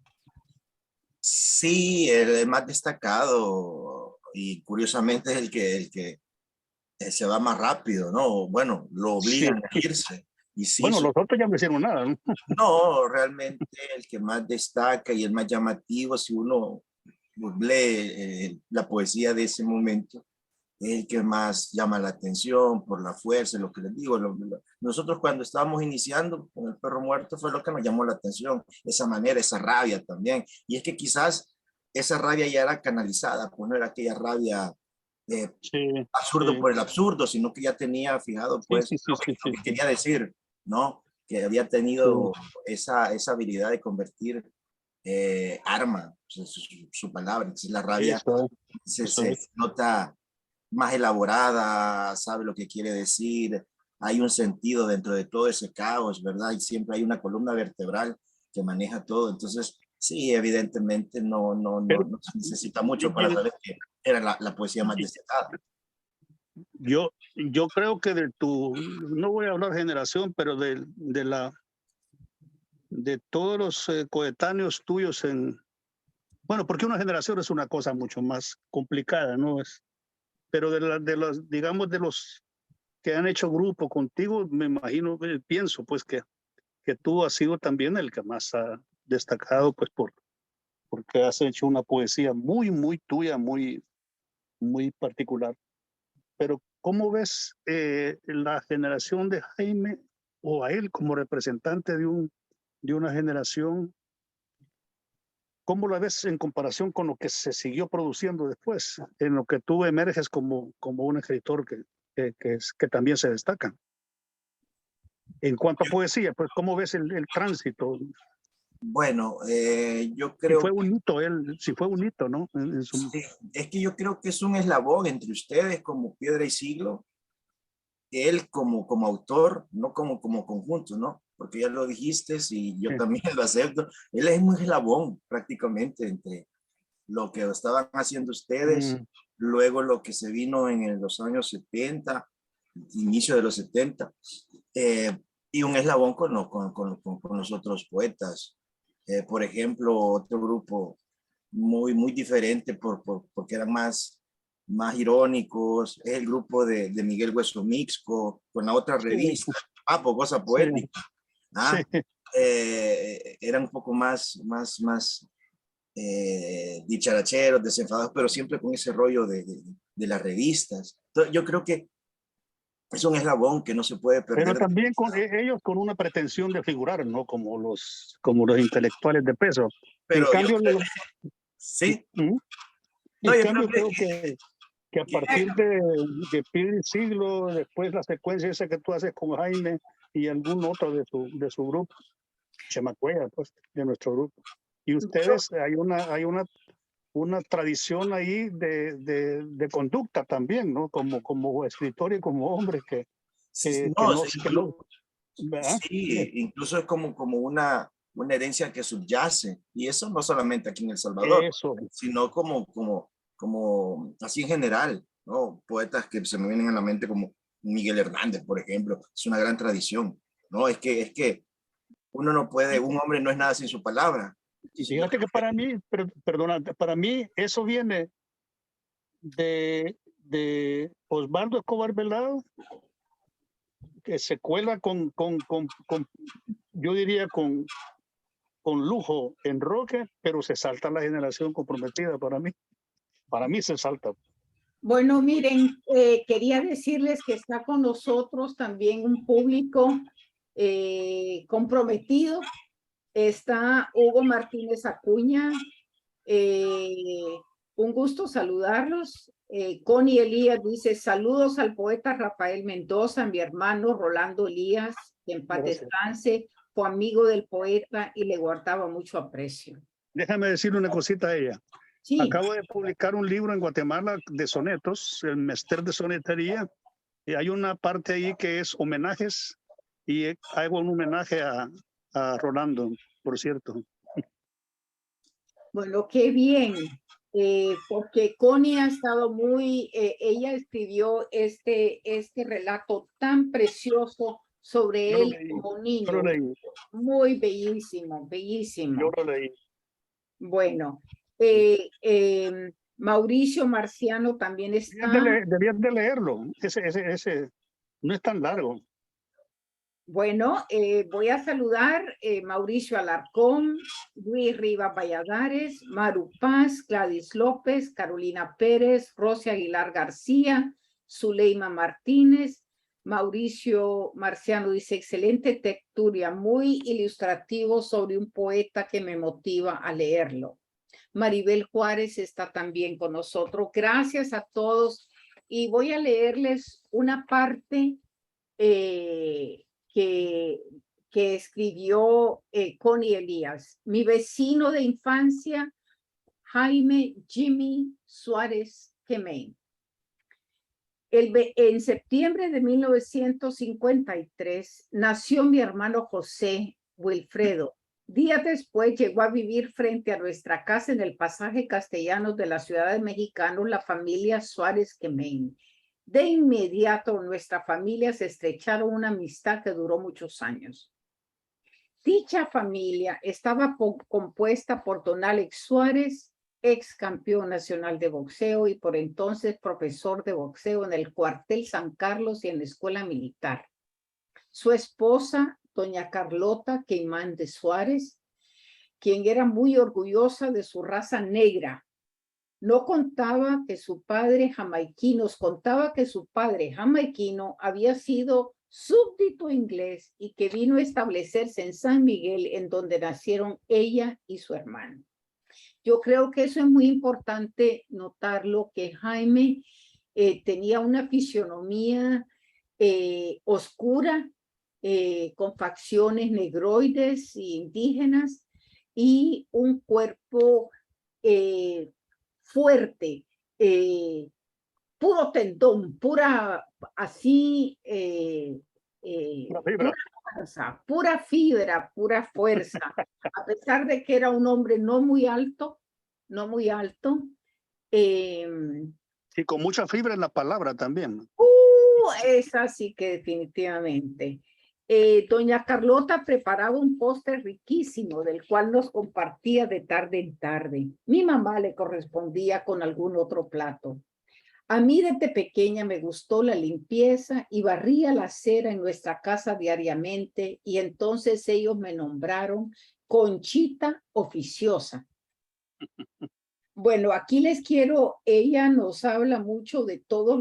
Sí, el más destacado, y curiosamente es el que se va más rápido, ¿no? Bueno, lo obligan a irse. Y sí, bueno, los otros ya no hicieron nada, ¿no? No, realmente el que más destaca y el más llamativo, si uno lee la poesía de ese momento, es el que más llama la atención por la fuerza, lo que les digo. Nosotros cuando estábamos iniciando con El perro muerto fue lo que nos llamó la atención, esa manera, esa rabia también. Y es que quizás esa rabia ya era canalizada, pues no era aquella rabia absurdo por el absurdo, sino que ya tenía fijado pues lo que quería decir, ¿no? Que había tenido esa habilidad de convertir arma, su palabra. Entonces la rabia Eso, se nota más elaborada, sabe lo que quiere decir, hay un sentido dentro de todo ese caos, ¿verdad? Y siempre hay una columna vertebral que maneja todo. Entonces, sí, evidentemente pero no se necesita mucho para saber que era la poesía más destacada. yo creo que no voy a hablar generación, pero de todos los coetáneos tuyos bueno, porque una generación es una cosa mucho más complicada, ¿no? Pero digamos, de los que han hecho grupo contigo, me imagino, pienso, pues, que tú has sido también el que más ha destacado, pues, porque has hecho una poesía muy, muy tuya, muy, muy particular. Pero, ¿cómo ves la generación de Jaime o a él como representante de una generación? ¿Cómo la ves en comparación con lo que se siguió produciendo después, en lo que tú emerges como un escritor que también se destaca? En cuanto a poesía, pues, ¿cómo ves el tránsito? Bueno, yo Si fue creo un hito, si fue un hito, ¿no? sí, es que yo creo que es un eslabón entre ustedes como Piedra y Siglo, él como autor, no como conjunto, ¿no? Porque ya lo dijiste y yo también lo acepto. Él es un eslabón prácticamente entre lo que estaban haciendo ustedes, Mm, luego lo que se vino en los años 70, inicio de los 70, y un eslabón con los otros poetas. Por ejemplo, otro grupo muy diferente porque eran más irónicos, es el grupo de Miguel Hueso Mixco, con la otra sí, revista, Cosa sí, Poética. sí. Ah, eran un poco más dicharacheros, desenfadados, pero siempre con ese rollo de las revistas. Entonces, yo creo que es un eslabón que no se puede Pero perder. también ellos con una pretensión de figurar, ¿no? Como los intelectuales de peso. En Pero yo cambio, creo, sí, ¿Mm? no, En yo creo cambio creo que a que partir de Piedra y Siglo, después la secuencia esa que tú haces con Jaime y algún otro de su grupo, Chemacuea, pues, de nuestro grupo. Y ustedes, hay una tradición ahí de conducta también, ¿no? Como escritor y como hombre que no, no, que no, ¿verdad? sí, incluso es como una herencia que subyace, y eso no solamente aquí en El Salvador, Eso, sino como así en general, ¿no? Poetas que se me vienen a la mente como Miguel Hernández, por ejemplo, es una gran tradición, ¿no? Es que uno no puede, un hombre no es nada sin su palabra. y Entonces yo fíjate creo que para mí, perdona, para mí eso viene de Osvaldo Escobar Velado, que se cuela yo diría, con lujo en Roque, pero se salta la generación comprometida para mí. Para mí se salta. Bueno, miren, quería decirles que está con nosotros también un público comprometido. Está Hugo Martínez Acuña. Un gusto saludarlos. Connie Elías dice, saludos al poeta Rafael Mendoza, mi hermano Rolando Elías, que en paz Gracias. descanse, fue amigo del poeta y le guardaba mucho aprecio. Déjame decirle una cosita a ella. Sí, Acabo de publicar un libro en Guatemala de sonetos, el Mester de Sonetería, y hay una parte ahí que es homenajes, y hago un homenaje a Rolando, por cierto. bueno, qué bien, porque Connie ha estado ella escribió este relato tan precioso sobre Yo lo él leí, como yo lo niño, leí, muy bellísimo, yo bellísimo. lo leí. Bueno, Mauricio Marciano también está. Debías de leerlo, ese no es tan largo. Bueno, voy a saludar Mauricio Alarcón, Luis Rivas Valladares, Maru Paz, Gladys López, Carolina Pérez, Rosy Aguilar García, Zuleima Martínez, Mauricio Marciano dice, excelente textura, muy ilustrativo sobre un poeta que me motiva a leerlo. Maribel Juárez está también con nosotros. Gracias a todos. Y voy a leerles una parte que que escribió Connie Elías. Mi vecino de infancia, Jaime Jimmy Suárez Quemén. En septiembre de 1953 nació mi hermano José Wilfredo. Días después llegó a vivir frente a nuestra casa en el pasaje Castellanos de la ciudad de Mexicano la familia Suárez Quemén. De inmediato nuestra familia se estrecharon una amistad que duró muchos años. Dicha familia estaba compuesta por don Alex Suárez, ex campeón nacional de boxeo y por entonces profesor de boxeo en el cuartel San Carlos y en la escuela militar. Su esposa, doña Carlota Queimán de Suárez, quien era muy orgullosa de su raza negra. Nos contaba que su padre jamaiquino había sido súbdito inglés y que vino a establecerse en San Miguel, en donde nacieron ella y su hermano. Yo creo que eso es muy importante notarlo, que Jaime tenía una fisionomía oscura, con facciones negroides e indígenas y un cuerpo fuerte, puro tendón, pura así, pura fibra, pura fuerza. A pesar de que era un hombre no muy alto, Y con mucha fibra en la palabra también. esa sí que definitivamente. Doña Carlota preparaba un postre riquísimo, del cual nos compartía de tarde en tarde. Mi mamá le correspondía con algún otro plato. A mí desde pequeña me gustó la limpieza y barría la acera en nuestra casa diariamente, y entonces ellos me nombraron Conchita Oficiosa. Bueno, aquí ella nos habla mucho de todos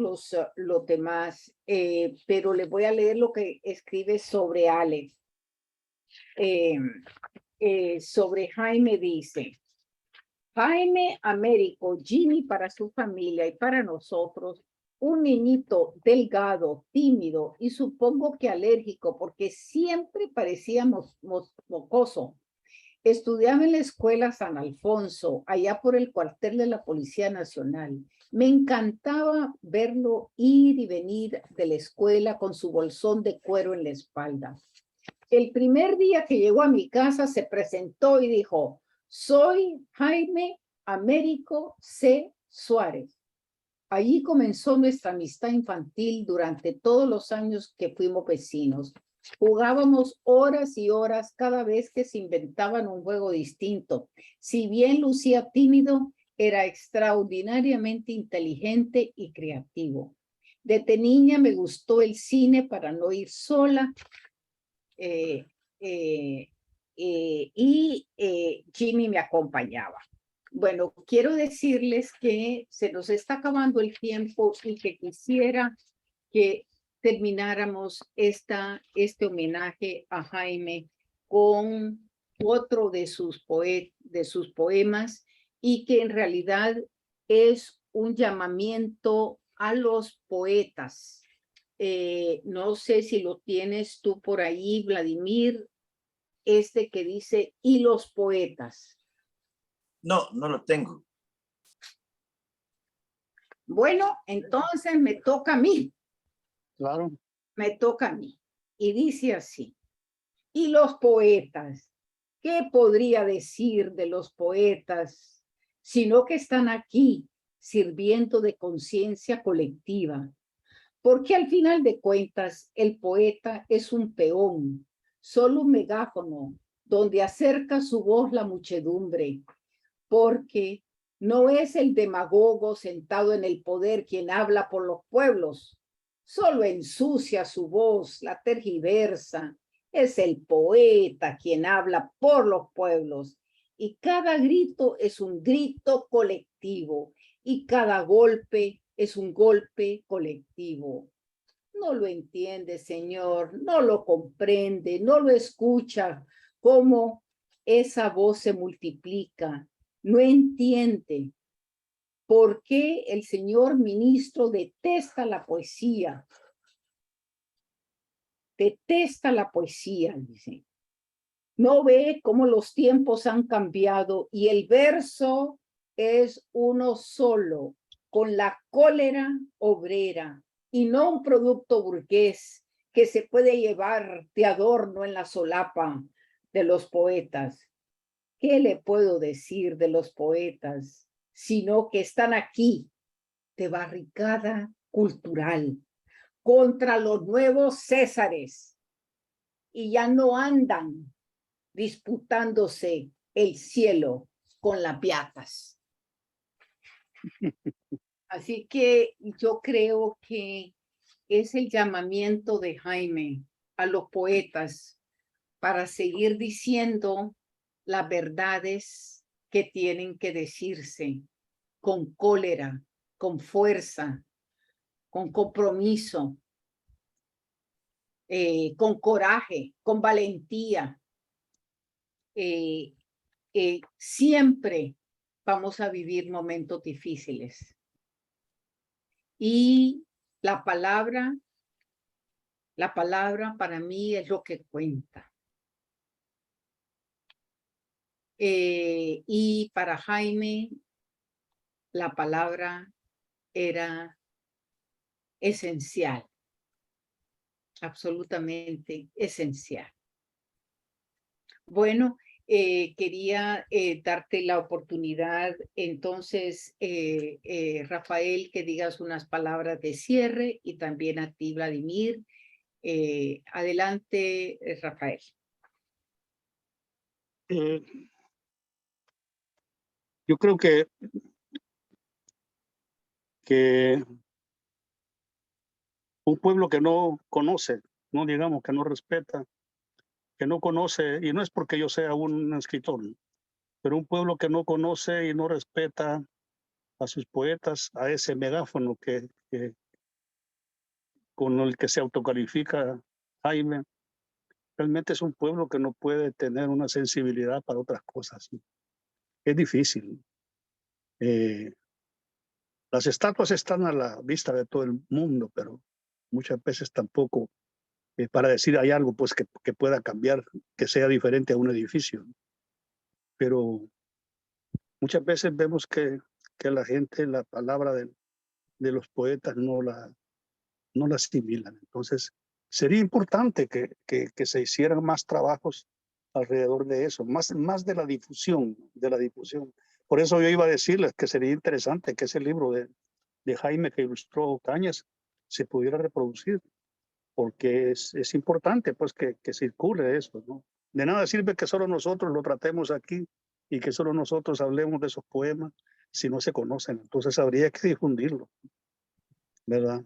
los demás, pero les voy a leer lo que escribe sobre Alex. Sobre Jaime dice: Jaime Américo, Jimmy para su familia y para nosotros, un niñito delgado, tímido y supongo que alérgico porque siempre parecíamos mocoso. Estudiaba en la escuela San Alfonso, allá por el cuartel de la Policía Nacional. Me encantaba verlo ir y venir de la escuela con su bolsón de cuero en la espalda. El primer día que llegó a mi casa se presentó y dijo: soy Jaime Américo C. Suárez. Allí comenzó nuestra amistad infantil durante todos los años que fuimos vecinos. Jugábamos horas y horas cada vez que se inventaban un juego distinto. Si bien lucía tímido, era extraordinariamente inteligente y creativo. Desde niña me gustó el cine para no ir sola. Jimmy me acompañaba. Bueno, quiero decirles que se nos está acabando el tiempo y que quisiera que termináramos este homenaje a Jaime con otro de sus poemas, y que en realidad es un llamamiento a los poetas. No sé si lo tienes tú por ahí, Vladimir, que dice: y los poetas. No, no lo tengo. Bueno, entonces me toca a mí. Claro. Me toca a mí. Y dice así: y los poetas, ¿qué podría decir de los poetas? Sino que están aquí sirviendo de conciencia colectiva. Porque al final de cuentas, el poeta es un peón, solo un megáfono, donde acerca su voz la muchedumbre. Porque no es el demagogo sentado en el poder quien habla por los pueblos, solo ensucia su voz, la tergiversa. Es el poeta quien habla por los pueblos, y cada grito es un grito colectivo, y cada golpe es un golpe colectivo. No lo entiende, Señor, no lo comprende, no lo escucha, cómo esa voz se multiplica. No entiende por qué el señor ministro detesta la poesía. detesta la poesía, dice. No ve cómo los tiempos han cambiado y el verso es uno solo, con la cólera obrera y no un producto burgués que se puede llevar de adorno en la solapa de los poetas. ¿Qué le puedo decir de los poetas? Sino que están aquí de barricada cultural contra los nuevos Césares y ya no andan disputándose el cielo con las piatas. Así que yo creo que es el llamamiento de Jaime a los poetas para seguir diciendo las verdades que tienen que decirse con cólera, con fuerza, con compromiso, con coraje, con valentía. Siempre vamos a vivir momentos difíciles. Y la palabra para mí es lo que cuenta. Y para Jaime, la palabra era esencial, absolutamente esencial. Bueno, quería darte la oportunidad, entonces, Rafael, que digas unas palabras de cierre y también a ti, Vladimir. Adelante, Rafael. Yo creo que un pueblo que no conoce, no digamos que no respeta, que no conoce, y no es porque yo sea un escritor, pero un pueblo que no conoce y no respeta a sus poetas, a ese megáfono con el que se autocalifica Jaime, realmente es un pueblo que no puede tener una sensibilidad para otras cosas. Es difícil. Las estatuas están a la vista de todo el mundo, pero muchas veces tampoco para decir hay algo pues que pueda cambiar, que sea diferente a un edificio. Pero muchas veces vemos que la gente, la palabra de los poetas no la asimilan. Entonces, sería importante que se hicieran más trabajos alrededor de eso, más de la difusión, Por eso yo iba a decirles que sería interesante que ese libro de Jaime que ilustró Cañas se pudiera reproducir, porque es importante pues que circule eso, ¿no? De nada sirve que solo nosotros lo tratemos aquí y que solo nosotros hablemos de esos poemas si no se conocen. Entonces habría que difundirlo, ¿verdad?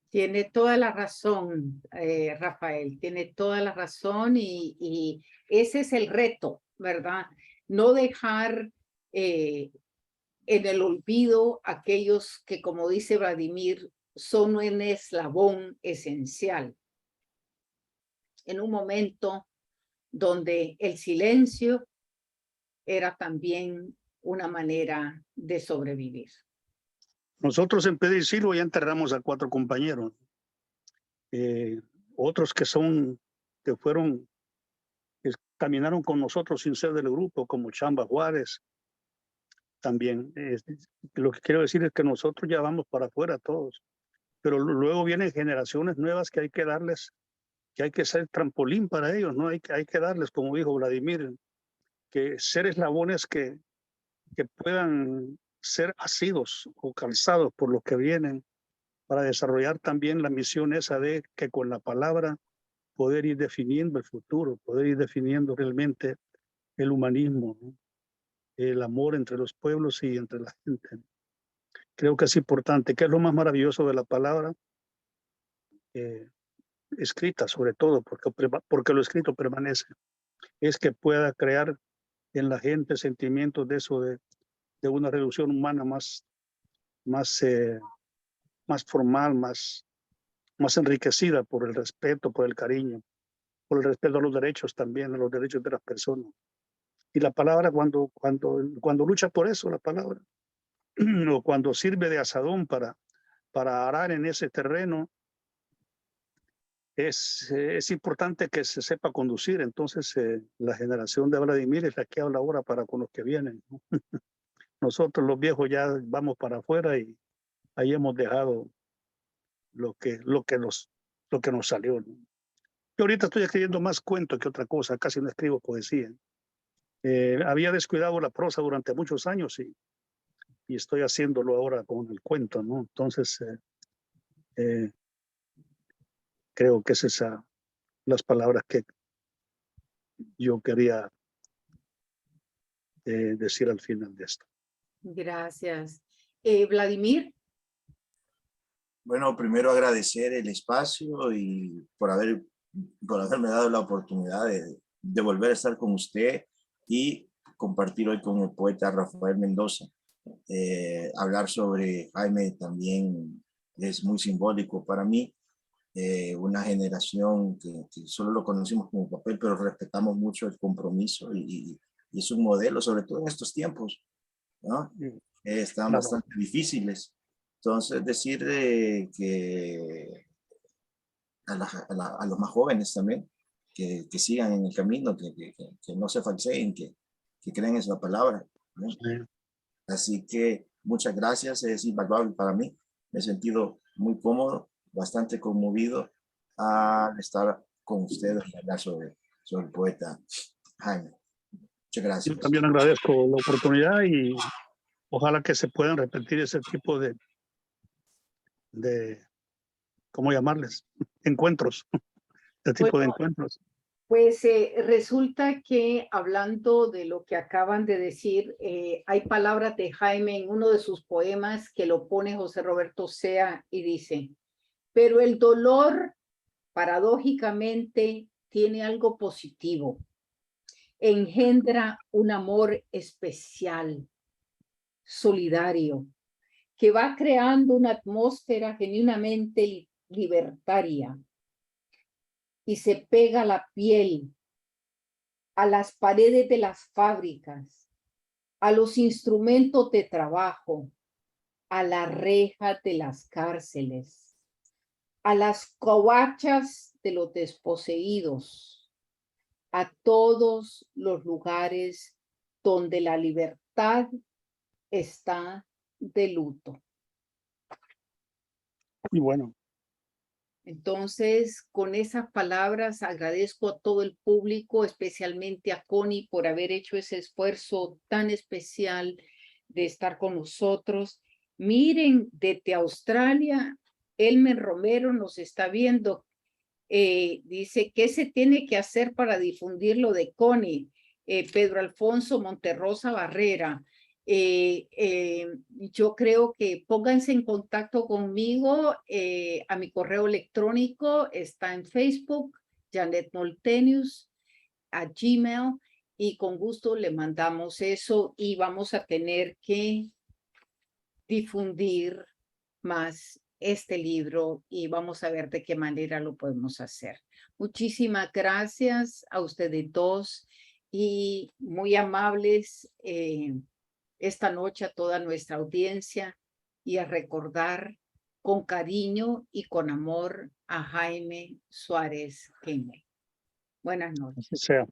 Tiene toda la razón, Rafael, tiene toda la razón y ese es el reto, ¿verdad? No dejar en el olvido aquellos que, como dice Vladimir, son un eslabón esencial. En un momento donde el silencio era también una manera de sobrevivir. Nosotros en Pedicilo ya enterramos a 4 compañeros. Otros que fueron, que caminaron con nosotros sin ser del grupo, como Chamba Juárez, también. Lo que quiero decir es que nosotros ya vamos para afuera todos, pero luego vienen generaciones nuevas que hay que darles, que hay que ser trampolín para ellos, ¿no? Hay que darles, como dijo Vladimir, que ser eslabones que puedan ser asidos o calzados por los que vienen, para desarrollar también la misión esa de que con la palabra poder ir definiendo el futuro, poder ir definiendo realmente el humanismo, ¿no? El amor entre los pueblos y entre la gente. Creo que es importante, que es lo más maravilloso de la palabra, escrita sobre todo, porque lo escrito permanece, es que pueda crear en la gente sentimientos de eso, de una reducción humana más formal, más enriquecida por el respeto, por el cariño, por el respeto a los derechos también, a los derechos de las personas. Y la palabra, cuando lucha por eso, la palabra, o cuando sirve de asadón para arar en ese terreno, es importante que se sepa conducir. Entonces, la generación de Vladimir es la que habla ahora para con los que vienen, ¿no? Nosotros los viejos ya vamos para afuera y ahí hemos dejado lo que nos salió, ¿no? Yo ahorita estoy escribiendo más cuentos que otra cosa, casi no escribo poesía. Había descuidado la prosa durante muchos años y estoy haciéndolo ahora con el cuento, ¿no? Entonces, creo que es las palabras que yo quería decir al final de esto. Gracias. Vladimir. Bueno, primero agradecer el espacio y por haberme dado la oportunidad de volver a estar con usted y compartir hoy con el poeta Rafael Mendoza. Hablar sobre Jaime también es muy simbólico para mí. Una generación que solo lo conocimos como papel, pero respetamos mucho el compromiso y es un modelo, sobre todo en estos tiempos, ¿no? Están Claro. bastante difíciles. Entonces, decir que a los más jóvenes también, que sigan en el camino, que no se falseen, que creen en la palabra, ¿no? Así que muchas gracias, es invaluable para mí. Me he sentido muy cómodo, bastante conmovido al estar con ustedes y hablar sobre el poeta Jaime. Muchas gracias. Yo también agradezco la oportunidad y ojalá que se puedan repetir ese tipo de ¿cómo llamarles? Encuentros, este tipo de encuentros. Pues resulta que hablando de lo que acaban de decir, hay palabras de Jaime en uno de sus poemas que lo pone José Roberto Sea y dice, pero el dolor paradójicamente tiene algo positivo, engendra un amor especial, solidario, que va creando una atmósfera genuinamente libertaria y se pega a la piel, a las paredes de las fábricas, a los instrumentos de trabajo, a las rejas de las cárceles, a las covachas de los desposeídos, a todos los lugares donde la libertad está de luto. Y bueno. Entonces, con esas palabras agradezco a todo el público, especialmente a Connie por haber hecho ese esfuerzo tan especial de estar con nosotros. Miren, desde Australia, Elmer Romero nos está viendo. Dice, ¿qué se tiene que hacer para difundir lo de Connie? Pedro Alfonso Monterrosa Barrera. Yo creo que pónganse en contacto conmigo a mi correo electrónico, está en Facebook, Janet Moltenius, a Gmail, y con gusto le mandamos eso y vamos a tener que difundir más este libro y vamos a ver de qué manera lo podemos hacer. Muchísimas gracias a ustedes dos y muy amables esta noche a toda nuestra audiencia y a recordar con cariño y con amor a Jaime Suárez Quimé. Buenas noches. Así sea.